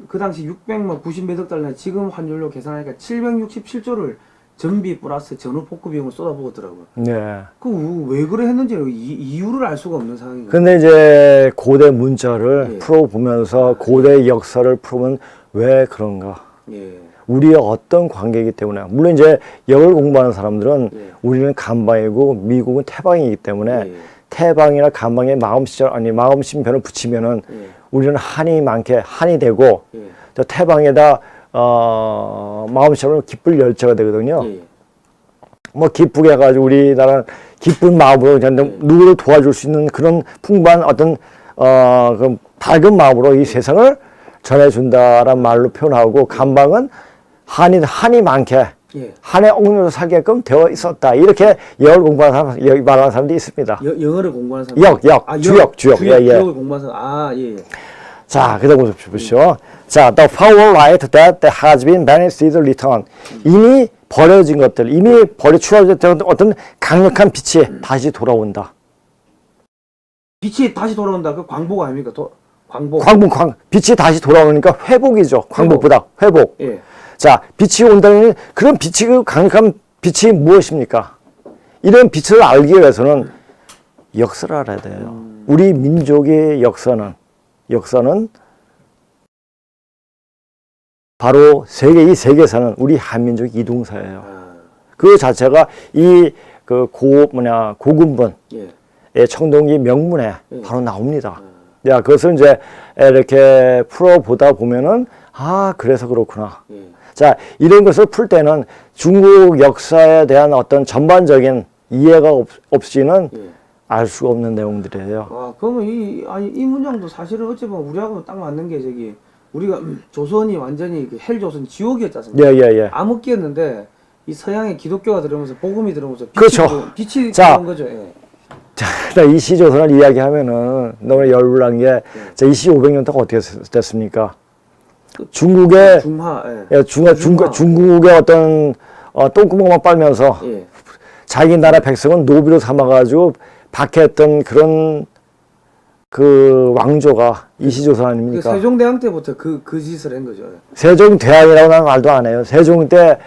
그 당시 690몇 달러 지금 환율로 계산하니까 767조를 전비 플러스 전후 복구 비용을 쏟아부었더라고요. 네. 그 왜 그래 했는지 이유를 알 수가 없는 상황이에요. 근데 이제 고대 문자를 예. 풀어보면서 고대 역사를 풀어보면 왜 그런가? 예. 우리의 어떤 관계이기 때문에 물론 이제 역을 공부하는 사람들은 예. 우리는 간방이고 미국은 태방이기 때문에 예. 태방이나 간방에 마음심편을 붙이면은 예. 우리는 한이 되고 예. 또 태방에다 마음심을 기쁠 열자가 되거든요. 예. 뭐 기쁘게 해가지고 우리나라는 기쁜 마음으로 누구를 도와줄 수 있는 그런 풍부한 어떤 그 밝은 마음으로 이 세상을 전해준다라는 말로 표현하고 간방은 한이 많게 예. 한의 옥류로 살게끔 되어 있었다. 이렇게 역을 공부하는 사람, 말하는 사람들이 있습니다. 영어를 공부하는 사람. 주역. 예. 역을 공부하는 사람. 예. 자, 그다음 보십시오. 자, the power right that has been banished return. 이미 버려진 것들, 이미 추가됐던 어떤 강력한 빛이 다시 돌아온다. 빛이 다시 돌아온다. 그 광복 아닙니까? 광복. 빛이 다시 돌아오니까 회복이죠. 광복보다 회복. 예. 자, 빛이 온다는 그런 빛이 그 강력한 빛이 무엇입니까? 이런 빛을 알기 위해서는 역사를 알아야 돼요. 우리 민족의 역사는 바로 이 세계사는 우리 한민족 이동사예요. 그 자체가 고군분의 청동기 명문에 바로 나옵니다. 야, 그것을 이제 이렇게 풀어보다 보면은, 그래서 그렇구나. 자, 이런 것을 풀 때는 중국 역사에 대한 어떤 전반적인 이해가 없이는 알 수가 없는 내용들이에요. 그러면 이 문장도 사실은 어찌 보면 우리하고 딱 맞는 게 우리가 조선이 완전히 헬조선 지옥이었지 않습니까? 예. 암흑기였는데 이 서양의 기독교가 들어오면서 복음이 들어오면서 그렇죠. 빛이 자, 들어온 거죠. 예. 자, 이 시조선을 이야기하면은 너무 열불난 게, 자, 이 시 500년 동안 어떻게 됐습니까? 중국의 중국의 어떤 똥구멍만 빨면서 자기 나라 백성은 노비로 삼아가지고 박해했던 그런 그 왕조가 이시조선 아닙니까? 세종대왕 때부터 그 짓을 한 거죠. 세종대왕이라고 나는 말도 안 해요. 세종 때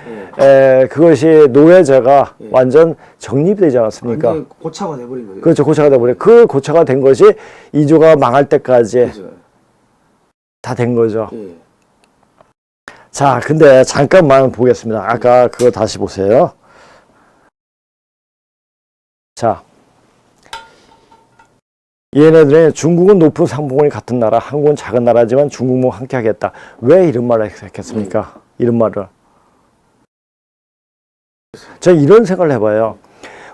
그것이 노예제가 완전 정립이 되지 않았습니까? 완전히 고차가 돼버린 거죠. 그렇죠. 고차가 돼버려. 그 고차가 된 것이 이조가 망할 때까지 다 된 거죠. 자, 근데 잠깐만 보겠습니다. 아까 그거 다시 보세요. 자, 얘네들은 중국은 높은 상봉원이 같은 나라, 한국은 작은 나라지만 중국과 함께 하겠다. 왜 이런 말을 했겠습니까? 이런 말을. 제가 이런 생각을 해봐요.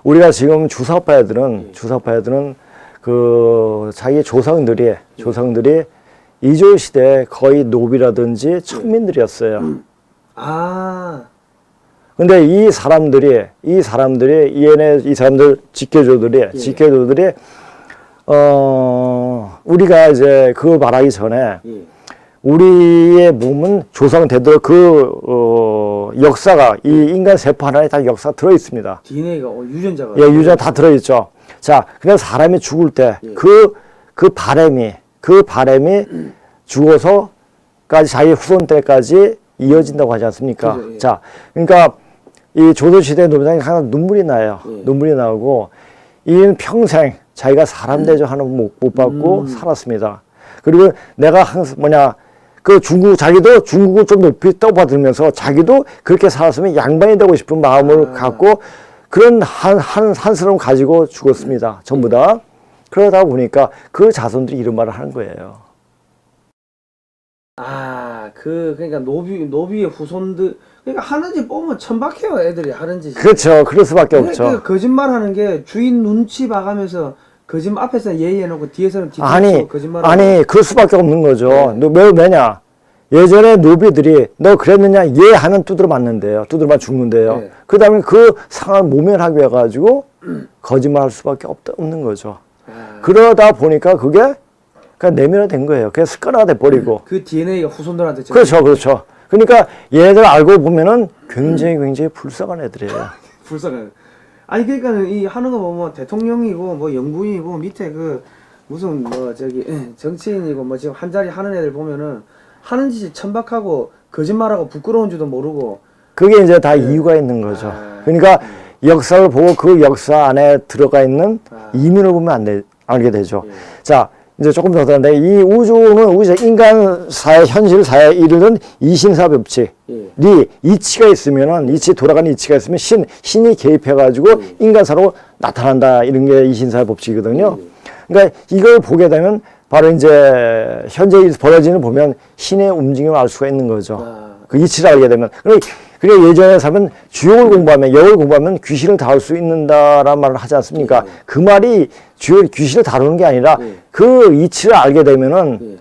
우리가 지금 주사파 애들은 그 자기 조상들이 이조 시대 거의 노비라든지 천민들이었어요. 근데 이 사람들 지켜조들이 우리가 이제 그걸 말하기 전에 우리의 몸은 조상 대대로 역사가 이 인간 세포 하나에 다 역사가 들어 있습니다. DNA가 유전자가 유전자 다 들어 있죠. 자, 그래서 사람이 죽을 때 그 바람이 죽어서까지 자기 후손 때까지 이어진다고 하지 않습니까? 그죠, 자, 그러니까 이 조선시대 노비당이 항상 눈물이 나요. 눈물이 나고 이는 평생 자기가 사람 대접 하는 못 받고 살았습니다. 그리고 내가 항상 자기도 중국을 좀 높이 떠받들면서 자기도 그렇게 살았으면 양반이 되고 싶은 마음을 갖고 그런 한스러움 가지고 죽었습니다. 전부 다. 그러다 보니까 그 자손들이 이런 말을 하는 거예요. 그러니까 노비의 후손들, 그러니까 하는지 보면 천박해요, 애들이 하는 짓이. 그렇죠. 그럴 수밖에 없죠. 그러니까 거짓말 하는 게 주인 눈치 봐가면서 거짓말 앞에서는 예의해놓고 뒤에서는 뒤집어서 거짓말. 그럴 수밖에 없는 거죠. 왜냐? 예전에 노비들이 너 그랬느냐? 예 하면 두드려 맞는데요. 두드려 맞 죽는데요. 그 다음에 그 상황을 모면하기 위해 가지고 거짓말 할 수밖에 없는 거죠. 그러다 보니까 그게 그냥 내면화된 거예요. 그냥 습관화가 돼버리고. 그 DNA가 후손들한테. 그렇죠. 그러니까 얘네들 알고 보면은 굉장히 불쌍한 애들이에요. 불쌍해. 그러니까 이 하는 거 보면 대통령이고 뭐 영부인이고 밑에 무슨 정치인이고 지금 한 자리 하는 애들 보면은 하는 짓이 천박하고 거짓말하고 부끄러운 줄도 모르고. 그게 이제 다 이유가 있는 거죠. 그러니까 역사를 보고 그 역사 안에 들어가 있는 이면을 보면 알게 되죠. 자, 이제 조금 더 하는데 이 우주는 인간 사회, 현실 사회에 이르는 이신사 법칙이 이치가 있으면은 돌아가는 이치가 있으면 신이 개입해가지고 인간사로 나타난다, 이런 게 이신사 법칙이거든요. 그러니까 이걸 보게 되면 바로 이제 현재 벌어지는 보면 신의 움직임을 알 수가 있는 거죠. 그 이치를 알게 되면. 그리고 예전에 사면 주역을 공부하면, 역을 공부하면 귀신을 다룰 수 있는다라는 말을 하지 않습니까? 그 말이 귀신을 다루는 게 아니라 그 이치를 알게 되면은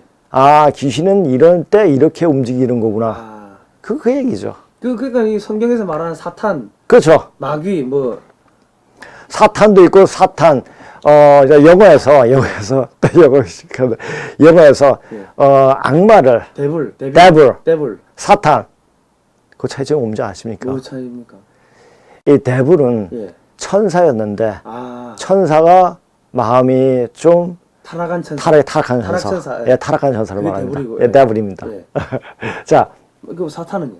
귀신은 이럴 때 이렇게 움직이는 거구나. 그 얘기죠. 그러니까 이 성경에서 말하는 사탄, 그렇죠. 마귀, 사탄도 있고 영어에서 악마를 데블, 사탄, 그 차이점이 뭔지 아십니까? 뭐 차이입니까? 이 데블은 천사였는데 천사가 마음이 좀 타락한 천사. 타락한 천사를 말합니다. 데블입니다. 자, 그 사탄은요?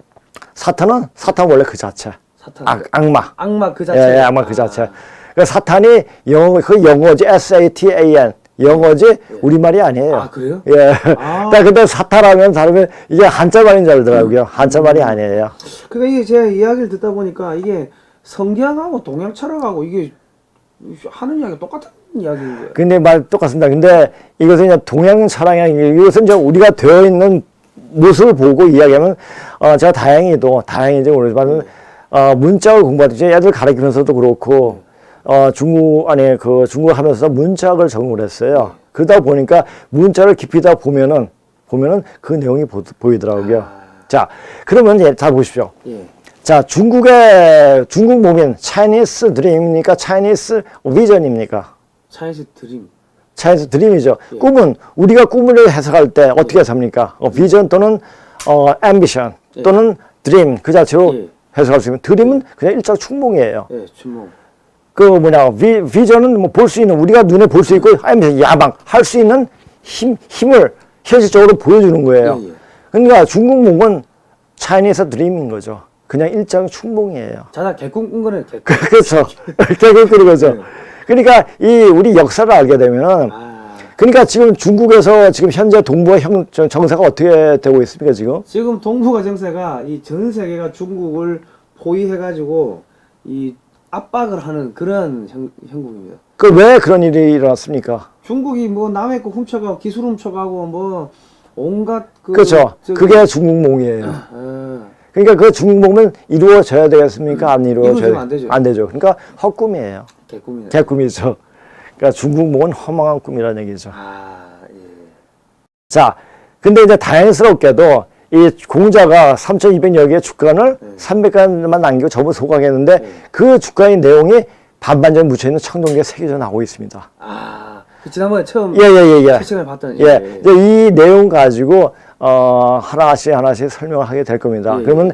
사탄은 원래 그 자체. 사탄. 악마. 악마 그 자체. 예, 악마 그 자체. 그러니까 사탄이 그 영어지 SATAN. 영어지 우리말이 아니에요. 아, 그래요? 예. 아. 근데 사탄하면 다르면 이게 한자말인 줄 알더라고요. 한자말이 아니에요. 그러니까 이게 제가 이야기를 듣다 보니까 이게 성경하고 동양 철학하고 이게 하는 이야기가 똑같은 이야기인 거예요. 근데 말 똑같습니다. 근데 이것은 이제 동양 철학이 이것은 이제 우리가 되어 있는 모습을 보고 이야기하면 제가 다행인지 모르지만 문자를 공부할 때 애들 가르치면서도 그렇고 중국 하면서 문자학을 전공을 했어요. 그러다 보니까 문자를 깊이 다 보면은 그 내용이 보이더라고요. 자, 그러면 이제 잘 보십시오. 예. 자, 중국 몸인 차이니스 드림입니까? 차이니스 비전입니까? 차이니스 드림. 차이니스 드림이죠. 예. 꿈은 우리가 꿈을 해석할 때 어떻게 해석합니까? 비전 또는 앰비션 또는 드림 그 자체로 해석할 수 있는 드림은 그냥 일장 충몽이에요. 예, 춘몽. 비전은 뭐 볼 수 있는 우리가 눈에 볼 수 있고 앰비션 야망 할 수 있는 힘을 현실적으로 보여주는 거예요. 예. 그러니까 중국 몸은 차이니스 드림인 거죠. 그냥 일장 충몽이에요. 자다 개꿈 꾼 거는 개꿈. 그렇죠. 개꿈 꾸는 거죠. 그러니까 우리 역사를 알게 되면은 그러니까 지금 중국에서 지금 현재 동북아 정세가 어떻게 되고 있습니까, 지금? 지금 동북아 정세가 이 전 세계가 중국을 포위해가지고 이 압박을 하는 그런 형국입니다. 왜 그런 일이 일어났습니까? 중국이 뭐 남의 거 훔쳐가고 기술 훔쳐가고 뭐 온갖 그렇죠. 그게 중국몽이에요. 그러니까 그 중국몽은 이루어져야 되겠습니까? 안 이루어져야 안 되죠. 안 되죠. 그러니까 헛꿈이에요. 개꿈이네. 개꿈이죠. 그러니까 중국몽은 허망한 꿈이라는 얘기죠. 예. 자, 근데 이제 다행스럽게도 이 공자가 3,200여 개의 주간을 300간만 남기고 전부 소각했는데 그 주간의 내용이 반반전 묻혀있는 청동기에 새겨져 나오고 있습니다. 그 지난번에 처음 시간에 봤던 이제 이 내용 가지고 하나씩 설명을 하게 될 겁니다. 그러면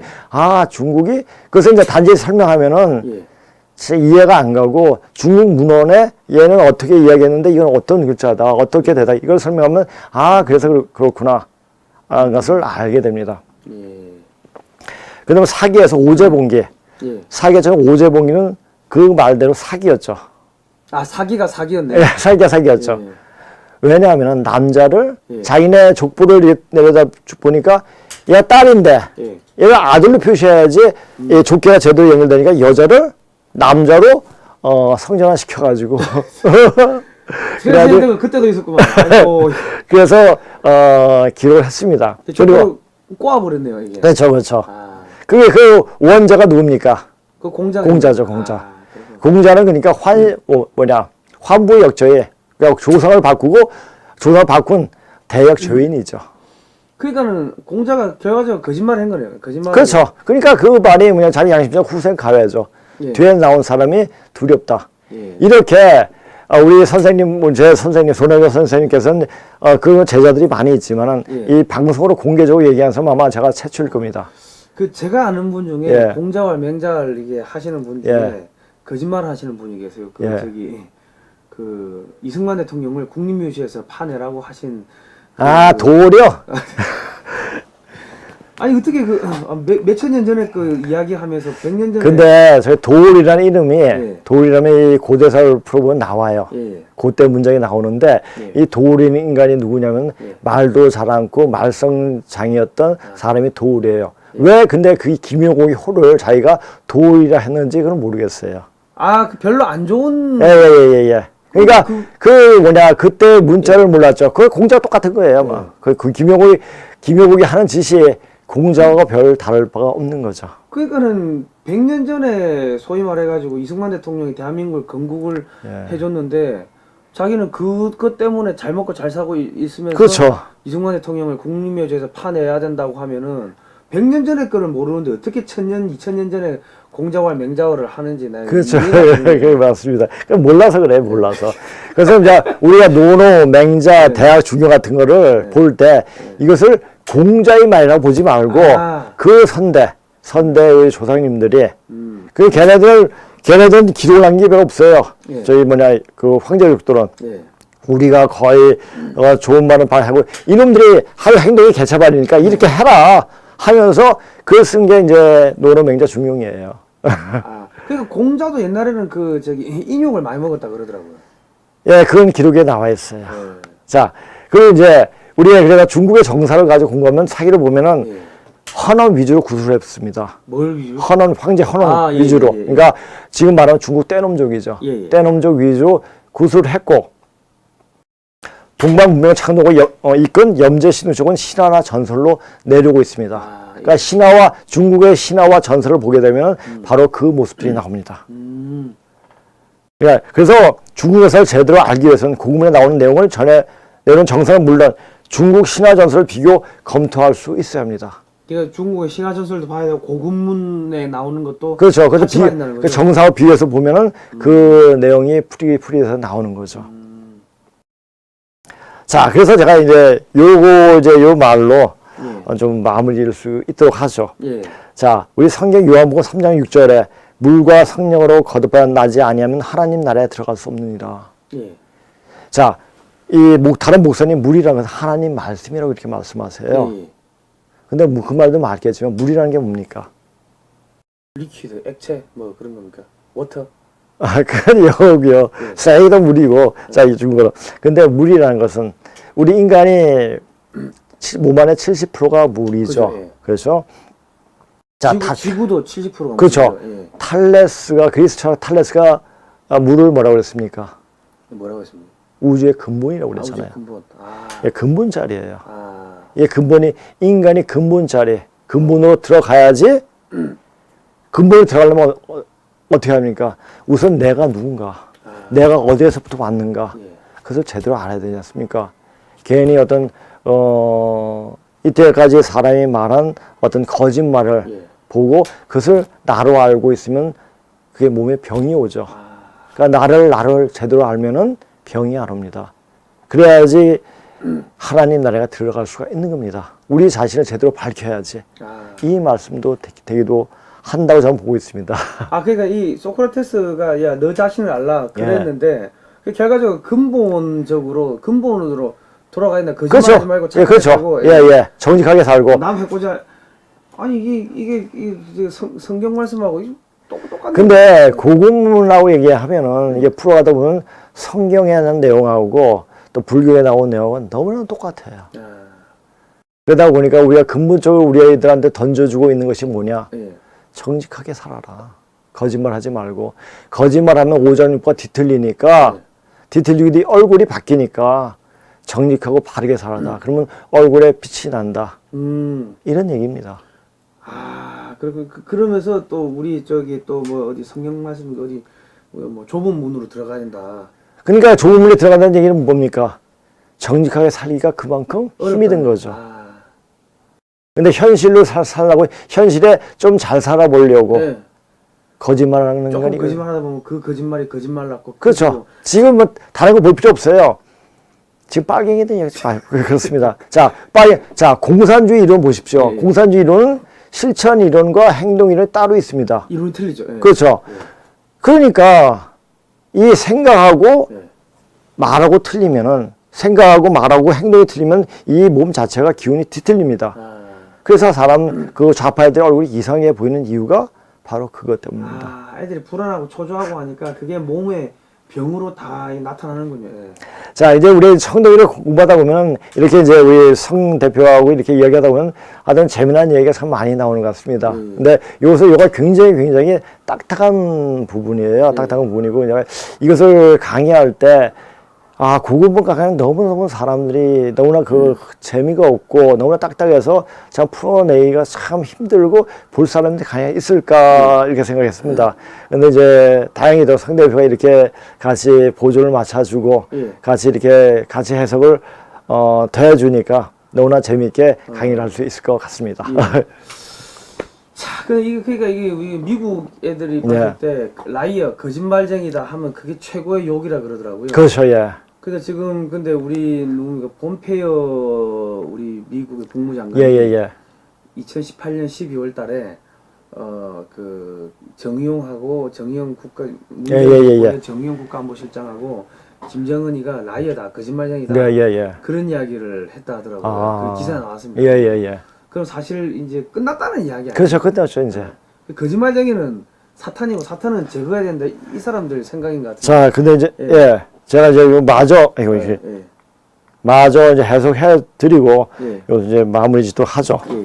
중국이 그것을 이제 단지 설명하면은 이해가 안 가고 중국 문헌에 얘는 어떻게 이야기했는데 이건 어떤 글자다 어떻게 되다 이걸 설명하면 그래서 그렇구나 것을 알게 됩니다. 그다음에 사기에서 오제봉기 사기처럼 오제봉기는 그 말대로 사기였죠. 사기가 사기였네. 사기가 사기였죠. 왜냐하면 남자를 자기네 족보를 내려다 보니까 얘가 딸인데 얘가 아들로 표시해야지 족계가 제대로 연결되니까 여자를 남자로 성전화 시켜가지고 그래서 그때도 있었구만. 그래서 기록을 했습니다. 그리고 꼬아버렸네요 이게. 그렇죠. 그게 그 원자가 누굽니까? 그 공자죠. 공자는 그러니까 환부 역조에 그러니까 조상을 바꾼 대역 조인이죠. 그러니까는 공자가 결과적으로 거짓말을 한 거네요. 그렇죠. 그러니까 그 말이 그냥 자기 양심상 후생 가해죠. 뒤에 나온 사람이 두렵다. 이렇게 우리 선생님, 제 선생님 손혜교 선생님께서는 그 제자들이 많이 있지만은 이 방송으로 공개적으로 얘기한 사람 아마 제가 최초일 겁니다. 제가 아는 분 중에 공자왈 맹자를 이게 하시는 분 중에 거짓말 하시는 분이 계세요. 이승만 대통령을 국립묘지에서 파내라고 하신. 도려? 아니 어떻게 몇천 년 전에 이야기하면서 100년 전에. 근데 저희 도울이라는 이름이 도울이라면 이 고대사를 풀어보면 나와요. 그때 문장이 나오는데 이 도울이는 인간이 누구냐면 말도 잘 않고 말썽장이었던 사람이 도울이에요. 왜 근데 그 김효공이 호를 자기가 도울이라 했는지 그건 모르겠어요. 별로 안 좋은. 그러니까 그때 문자를 몰랐죠. 그 공자가 똑같은 거예요. 김효국이 하는 짓이 공자하고 별 다를 바가 없는 거죠. 그러니까는 100년 전에 소위 말해가지고 이승만 대통령이 대한민국을 건국을 해줬는데 자기는 그것 때문에 잘 먹고 잘 살고 있으면서 그렇죠. 이승만 대통령을 국립묘지에서 파내야 된다고 하면은 100년 전에 거를 모르는데 어떻게 1000년, 2000년 전에 공자왈 맹자월을 하는지 나 그렇죠. 그게 맞습니다. 몰라서 그래, 몰라서. 그래서 이제 우리가 논어, 맹자, 대학 중요 같은 거를 볼 때 이것을 공자의 말이라고 보지 말고 그 선대의 조상님들이 걔네들은 기록을 한 게 별로 없어요. 저희 황제족들은 우리가 거의 좋은 말은 하고 이놈들이 하루 행동이 개차반이니까 이렇게 해라. 하면서 글 쓴 게 이제 노노맹자 중용이에요. 아, 그러니까 공자도 옛날에는 그 저기 인육을 많이 먹었다 그러더라고요. 예, 그건 기록에 나와 있어요. 네. 자, 그리고 이제 우리가 그래가 중국의 정사를 가지고 공부하면 사기를 보면은 예. 헌원 위주로 구술을 했습니다. 뭘 위주? 헌원, 황제 헌원 아, 예, 위주로. 예, 예. 그러니까 지금 말하는 중국 떼놈족이죠. 예, 예. 떼놈족 위주로 구술을 했고, 동방 문명을 창조하고 이끈 염제 신우족은 신화나 전설로 내려오고 있습니다. 아, 예. 그러니까 신화와 중국의 신화와 전설을 보게 되면 바로 그 모습들이 나옵니다. 그러니까 그래서 중국 역사를 제대로 알기 위해서는 고구문에 나오는 내용을 전해 내놓은 정상은 물론 중국 신화 전설을 비교 검토할 수 있어야 합니다. 그러니까 중국의 신화 전설도 봐야 되고 고군문에 나오는 것도 그렇죠. 그래서 같이 봐야 된다는 그 거죠. 정상을 비교해서 보면은 그 내용이 풀이해서 나오는 거죠. 자, 그래서 제가 이제 요 말로 예. 좀 마무리를 수 있도록 하죠. 예. 자, 우리 성경 요한복음 3장 6절에 물과 성령으로 거듭하여 나지 아니하면 하나님 나라에 들어갈 수 없느니라. 예. 자, 다른 목사님 물이라는 것은 하나님 말씀이라고 이렇게 말씀하세요. 예. 근데 그 말도 맞겠지만 물이라는 게 뭡니까? 리퀴드, 액체 뭐 그런 겁니까? 워터? 아, 그건 영어고요. 쌀이도 물이고, 자, 이 중국어로. 근데 물이라는 것은 우리 인간이 몸 안에 70%가 물이죠. 그죠, 예. 그렇죠? 자, 지구도 70%가 그렇죠. 예. 그리스 철학 탈레스가 물을 뭐라고 그랬습니까? 뭐라고 했습니까? 우주의 근본이라고 우주 그랬잖아요. 근본. 아. 예, 근본자리예요. 아. 예, 인간이 근본자리, 근본으로 들어가야지, 근본으로 들어가려면 어떻게 합니까? 우선 내가 누군가, 내가 어디에서부터 왔는가, 예. 그것을 제대로 알아야 되지 않습니까? 괜히 이때까지 사람이 말한 어떤 거짓말을 예. 보고 그것을 나로 알고 있으면 그게 몸에 병이 오죠. 그러니까 나를 제대로 알면은 병이 안 옵니다. 그래야지 하나님 나라가 들어갈 수가 있는 겁니다. 우리 자신을 제대로 밝혀야지. 아. 이 말씀도 되기도 한다고 저는 보고 있습니다. 아, 그러니까 이 소크라테스가 야, 너 자신을 알라 예. 그랬는데 그 결과적으로 근본으로 돌아가 있나 거짓말하지 그렇죠. 말고 예, 그렇죠. 살고, 예. 정직하게 살고. 남 해보자. 아니 이게 성경 말씀하고 똑같네. 근데 고군문하고 얘기하면은 이게 풀어가다 보면 성경에 나온 내용하고 또 불교에 나온 내용은 너무나 똑같아요. 아, 그러다 보니까 우리가 근본적으로 우리 애들한테 던져주고 있는 것이 뭐냐? 예. 정직하게 살아라. 거짓말하지 말고. 거짓말하면 오장육부가 뒤틀리니까 뒤틀리고 네 얼굴이 바뀌니까 정직하고 바르게 살아라. 그러면 얼굴에 빛이 난다. 이런 얘기입니다. 아, 그리고 그러면서 또 우리 저기 또 뭐 어디 성경 말씀 어디 뭐 좁은 문으로 들어가야 된다. 그러니까 좁은 문에 들어간다는 얘기는 뭡니까? 정직하게 살기가 그만큼 힘이 든 거죠. 아, 근데 현실로 살라고 현실에 좀 잘 살아보려고 네. 거짓말하는 조금 건 거짓말하다 보면 그 거짓말이 거짓말 같고. 그렇죠. 지금 뭐 다른 거 볼 필요 없어요. 지금 빨갱이들 역시 그렇습니다. 자, 공산주의 이론 보십시오. 예. 공산주의 이론은 실천 이론과 행동 이론이 따로 있습니다. 이론이 틀리죠. 예. 그렇죠. 예. 그러니까 이 생각하고 예. 말하고 틀리면은 생각하고 말하고 행동이 틀리면 이 몸 자체가 기운이 뒤틀립니다. 아, 그래서 그 좌파 애들 얼굴이 이상해 보이는 이유가 바로 그것 때문입니다. 아, 애들이 불안하고 초조하고 하니까 그게 몸에 병으로 다 나타나는군요. 예. 자, 이제 우리 성도들을 공부하다 보면 이렇게 이제 우리 성 대표하고 이렇게 이야기하다 보면 아주 재미난 얘기가 참 많이 나오는 것 같습니다. 근데 여기서 이거 굉장히 딱딱한 부분이에요. 딱딱한 부분이고 이것을 강의할 때 고급분 강의는 너무너무 사람들이 너무나 재미가 없고 너무나 딱딱해서 참 풀어내기가 참 힘들고 볼 사람들이 강의가 있을까 이렇게 생각했습니다. 근데 이제 다행히도 성 대표가 이렇게 같이 보조를 맞춰주고 같이 해석을 더해주니까 너무나 재미있게 강의를 할 수 있을 것 같습니다. 자, 그러니까 이게 미국 애들이 봤을 때 라이어 거짓말쟁이다 하면 그게 최고의 욕이라 그러더라고요. 그렇죠, 예. 근데 지금 근데 우리 누군가 폼페이오 우리 미국의 국무장관이 2018년 12월 달에 그 정의용 국가안보실장하고 김정은이가 라이어다 거짓말쟁이다 그런 이야기를 했다 하더라고요. 그 기사 나왔습니다. 그럼 사실 이제 끝났다는 이야기 아니에요? 그렇죠. 끝났죠, 이제. 거짓말쟁이는 사탄이고 사탄은 제거해야 된다. 이 사람들 생각인 것 같아요. 자, 근데 이제, 예. 예. 제가 이제 이거 이거 이렇게. 예. 마저 이제 해석해 드리고, 예. 요 이제 마무리 짓도록 하죠. 예.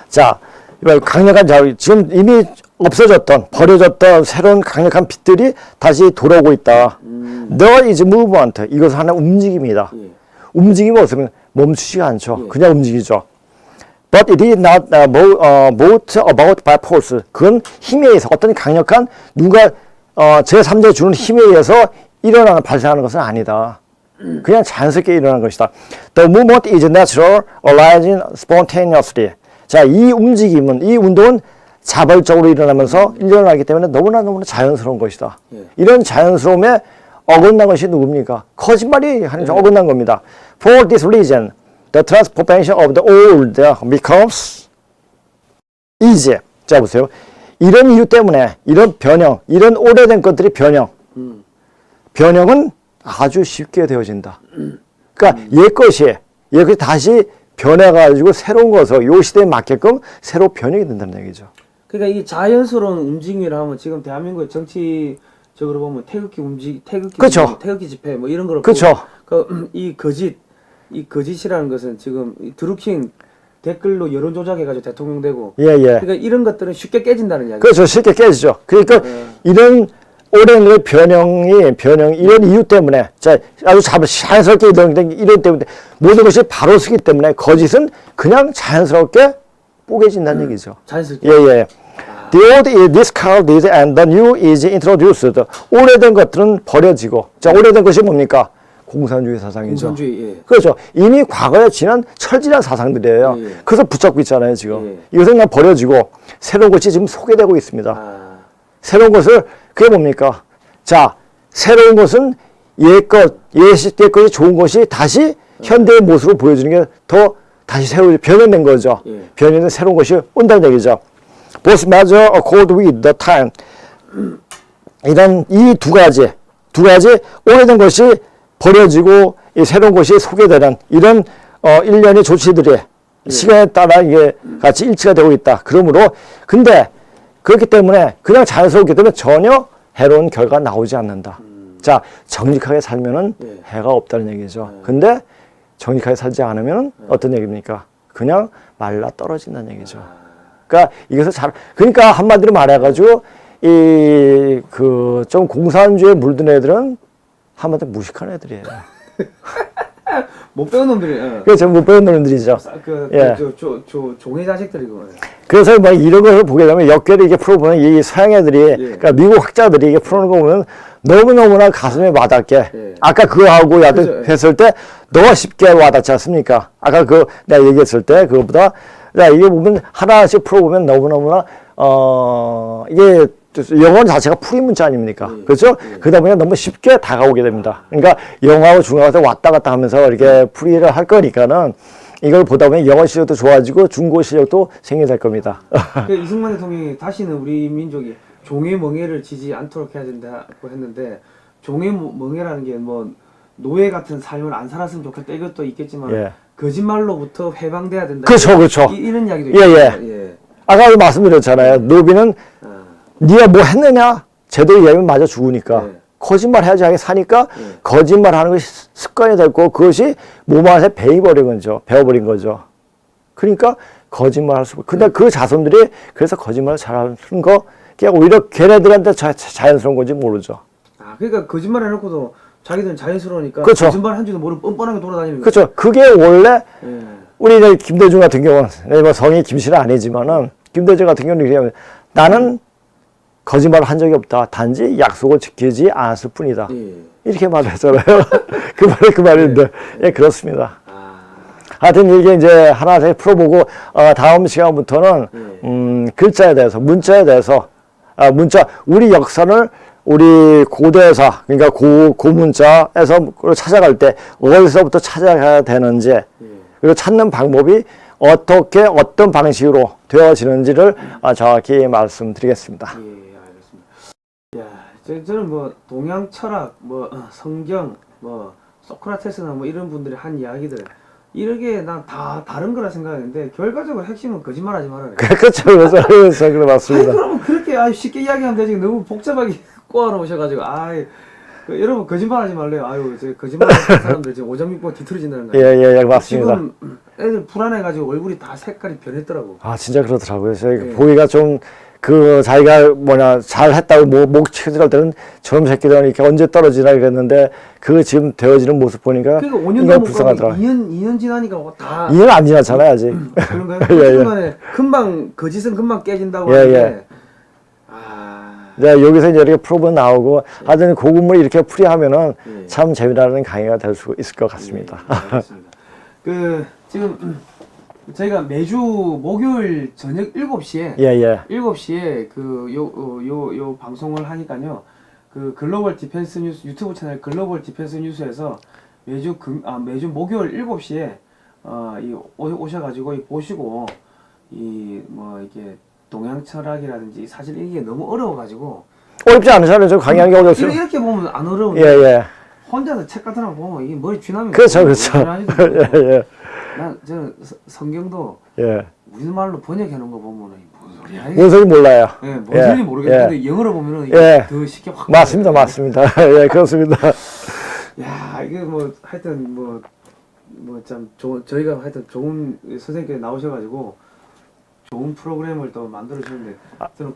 자, 이번 강력한 자유, 지금 이미 없어졌던, 버려졌던 새로운 강력한 빛들이 다시 돌아오고 있다. There is movement. 이것은 하나의 움직임이다. 예. 움직임이 없으면 멈추지가 않죠. 예. 그냥 움직이죠. But it is not brought about by force. 그건 힘에 의해서 어떤 강력한 누가 제3자에 주는 힘에 의해서 일어나는 발생하는 것은 아니다. 그냥 자연스럽게 일어나는 것이다. The movement is natural, arising spontaneously. 자, 이 움직임은, 이 운동은 자발적으로 일어나면서 일어나기 때문에 너무나 자연스러운 것이다. 예. 이런 자연스러움에 어긋난 것이 누굽니까? 거짓말이 하는 어긋난 겁니다. For this reason, the transformation of the old becomes easy. 자, 보세요. 이런 이유 때문에, 이런 변형, 이런 오래된 것들이 변형은 아주 쉽게 되어진다. 그러니까 옛 것이 다시 변해가지고 새로운 것으로 요 시대에 맞게끔 새로 변형이 된다는 얘기죠. 그러니까 이게 자연스러운 움직임이라 하면 지금 대한민국의 정치적으로 보면 그쵸. 태극기 집회 뭐 이런 거를 그쵸. 보고 이 거짓이라는 것은 지금 이 드루킹 댓글로 여론 조작해가지고 대통령 되고 예, 예. 그러니까 이런 것들은 쉽게 깨진다는 이야기. 그렇죠. 쉽게 깨지죠. 그러니까 이런 오랜 변형이 이런 이유 때문에 자 아주 자연스럽게 이런 때문에 모든 것이 바로 서기 때문에 거짓은 그냥 자연스럽게 뽀개진다는 얘기죠. 자연스럽게. 예. The old is discarded and the new is introduced. 오래된 것들은 버려지고 자 오래된 것이 뭡니까? 공산주의 사상이죠. 공산주의. 예. 그렇죠. 이미 과거에 지난 철진한 사상들이에요. 예. 그래서 붙잡고 있잖아요, 지금. 예. 이것은 그냥 버려지고 새로운 것이 지금 소개되고 있습니다. 아. 새로운 것을 그게 뭡니까? 자, 새로운 것은 옛 것이 좋은 것이 다시 현대의 모습으로 보여주는 게 더 다시 새로 변형된 거죠. 예. 변형된 새로운 것이 온다는 얘기죠. Both measure accord with the time. 이런 이 두 가지 오래된 것이 버려지고 이 새로운 것이 소개되는 이런 일련의 조치들이 시간에 따라 이게 같이 일치가 되고 있다. 그러므로 근데 그렇기 때문에 그냥 자연스럽기 때문에 전혀 해로운 결과가 나오지 않는다. 자, 정직하게 살면은 해가 없다는 얘기죠. 근데 정직하게 살지 않으면 어떤 얘기입니까? 그냥 말라 떨어진다는 얘기죠. 그러니까 이것을 그러니까 한마디로 말해가지고 좀 공산주의에 물든 애들은 한마디로 무식한 애들이에요. 못 배운 놈들이. 예. 그렇죠. 못 배운 놈들이죠. 종의 자식들이고. 그래서 뭐 이런 것을 보게 되면 역계를 이렇게 풀어보면 이 서양 애들이, 그러니까 미국 학자들이 이게 풀어놓은 거 보면 너무너무나 가슴에 와닿게. 아까 그거하고 했을 때 더 쉽게 와닿지 않습니까? 아까 내가 얘기했을 때 그것보다, 야, 이게 보면 하나씩 풀어보면 너무너무나, 이게 영어 자체가 풀이 문자 아닙니까? 그렇죠? 그러다 보니까 너무 쉽게 다가오게 됩니다. 그러니까 영어하고 중국어에서 왔다 갔다 하면서 이렇게 풀이를 할 거니까는 이걸 보다 보면 영어 실력도 좋아지고 중국어 실력도 생기게 될 겁니다. 이승만 대통령이 다시는 우리 민족이 종의 멍에를 지지 않도록 해야 된다고 했는데 종의 멍에라는 게 뭐 노예 같은 삶을 안 살았으면 좋겠다 이것도 있겠지만 거짓말로부터 해방돼야 된다. 그렇죠. 이런 이야기도 예. 아까 말씀드렸잖아요. 노비는 네가 뭐 했느냐? 제대로 얘기하면 맞아 죽으니까. 거짓말 해야지 하게 사니까 거짓말하는 것이 습관이 됐고 그것이 몸 안에 배워버린 거죠. 그러니까 거짓말할 수. 근데 그 자손들이 그래서 거짓말을 잘하는 거, 그냥 오히려 걔네들한테 자연스러운 건지 모르죠. 아, 그러니까 거짓말 해놓고도 자기들은 자연스러우니까 그렇죠. 거짓말 한지도 모르고 뻔뻔하게 돌아다니는 거죠. 그렇죠. 그게 원래 우리 이제 김대중 같은 경우는 뭐 성이 김씨는 아니지만은 김대중 같은 경우는 그냥 나는 거짓말을 한 적이 없다. 단지 약속을 지키지 않았을 뿐이다. 이렇게 말했잖아요. 그 말인데. 예, 그렇습니다. 하여튼 이게 이제 하나씩 풀어보고, 다음 시간부터는, 글자에 대해서, 문자에 대해서, 우리 역사를 우리 고대사, 그러니까 고문자에서 찾아갈 때 어디서부터 찾아가야 되는지, 그리고 찾는 방법이 어떻게, 어떤 방식으로 되어지는지를 정확히 말씀드리겠습니다. 저는 뭐 동양 철학, 뭐 성경, 뭐 소크라테스나 뭐 이런 분들이 한 이야기들 이렇게 난 다 다른 거라 생각했는데 결과적으로 핵심은 거짓말하지 말아야 돼. 그렇죠, 그렇죠, 그래 맞습니다. 그러면 그렇게 쉽게 이야기하면 되지 너무 복잡하게 꼬아놓으셔가지고 여러분 거짓말하지 말래요. 저 거짓말하는 사람들 지금 오장육부가 뒤틀어진다는 거예요. 예, 맞습니다. 지금 애들 불안해가지고 얼굴이 다 색깔이 변했더라고. 아, 진짜 그렇더라고요. 저희 예. 보기가 좀, 자기가 잘 했다고 목 치켜들 때는 저놈 새끼들은 이렇게 언제 떨어지나 그랬는데, 지금 되어지는 모습 보니까, 그러니까 5년 인간 넘고 불쌍하더라. 2년 지나니까 다 2년 안 지났잖아요, 아직. 그런가요? 예, 예. 중간에 금방 거짓은 금방 깨진다고 예, 하는데 네, 여기서 이제 이렇게 프로브 나오고, 하여튼 고급을 이렇게 풀이하면은 예. 참 재미나는 강의가 될 수 있을 것 같습니다. 알겠습니다. 지금 저희가 매주 목요일 저녁 7시에 예. 7시에 요 방송을 하니까요. 글로벌 디펜스 뉴스 유튜브 채널 글로벌 디펜스 뉴스에서 매주 목요일 7시에 오셔가지고 보시고 이게 동양 철학이라든지 사실 이게 너무 어려워가지고 어렵지 않으잖아요. 저 강의하는 게 어렵어요. 이렇게 보면 안 어려운데 예. 혼자서 책 같은 거 보면 이게 머리 쥐나면 그렇죠. 예. 저는 성경도 예. 우리말로 번역해 놓은 거 보면은 무슨 소리야 이게? 뭔 소리 몰라요. 예, 뭔 소리인지 모르겠는데 영어로 보면은 이게 예. 더 쉽게 확 맞습니다. 예, 그렇습니다. 야, 이게 하여튼 참 저희가 하여튼 좋은 선생님께서 나오셔가지고 좋은 프로그램을 또 만들어 주는데 저는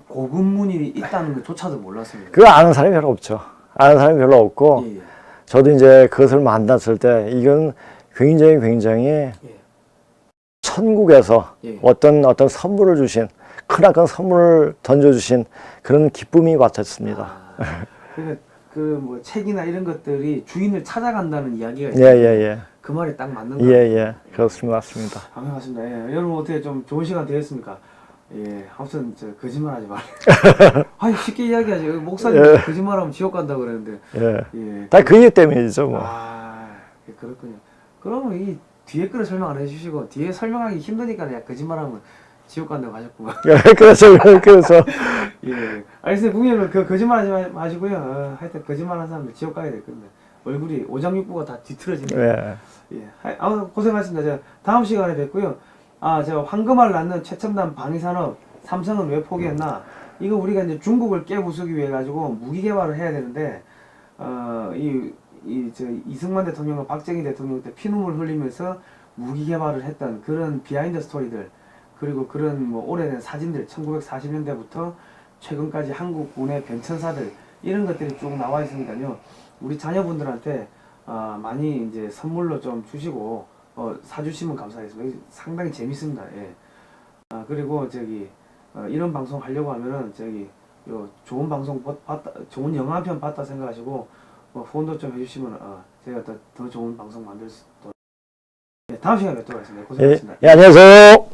고급문이 있다는 것조차도 몰랐습니다. 그거 아는 사람이 별로 없죠. 아는 사람이 별로 없고, 예. 저도 이제 그것을 만났을 때, 이건 굉장히 예. 천국에서 예. 어떤 선물을 주신, 크나큰 선물을 던져주신 그런 기쁨이 같았습니다. 그러니까 책이나 이런 것들이 주인을 찾아간다는 이야기가 예. 있어요. 그 말이 딱 맞는 거예요. 예. 그렇습니다. 맞습니다. 반갑습니다. 예. 여러분 어떻게 좀 좋은 시간 되셨습니까? 예, 아무튼 거짓말하지 말. 쉽게 이야기하지. 목사님 거짓말하면 지옥 간다고 그랬는데. 예. 다 그 이유 때문이죠, 뭐. 그렇군요. 그러면 이 뒤에 거를 설명 안 해주시고 뒤에 설명하기 힘드니까 그냥 거짓말하면 지옥 간다고 하셨구만. 그렇죠. 예, 알겠습니다. 국민여러분 거짓말하지 마시고요. 하여튼 거짓말하는 사람들 지옥 가야 될 겁니다. 얼굴이 오장육부가 다 뒤틀어지네요. 예, 아무튼 고생하셨습니다. 제가 다음 시간에 뵙고요. 제가 황금알 낳는 최첨단 방위산업 삼성은 왜 포기했나? 이거 우리가 이제 중국을 깨부수기 위해 가지고 무기 개발을 해야 되는데 이승만 대통령과 박정희 대통령 때 피눈물 흘리면서 무기 개발을 했던 그런 비하인드 스토리들 그리고 그런 오래된 사진들 1940년대부터 최근까지 한국군의 변천사들 이런 것들이 쭉 나와 있으니까요. 우리 자녀분들한테 많이 이제 선물로 좀 주시고 사주시면 감사하겠습니다. 상당히 재밌습니다. 예. 그리고 이런 방송 하려고 하면은 좋은 방송 봤다, 좋은 영화 한 편 봤다 생각하시고 후원도 좀 해주시면 제가 더 좋은 방송 만들 수 있도록. 네, 다음 시간에 뵙도록 하겠습니다. 고생하셨습니다. 예, 안녕하세요.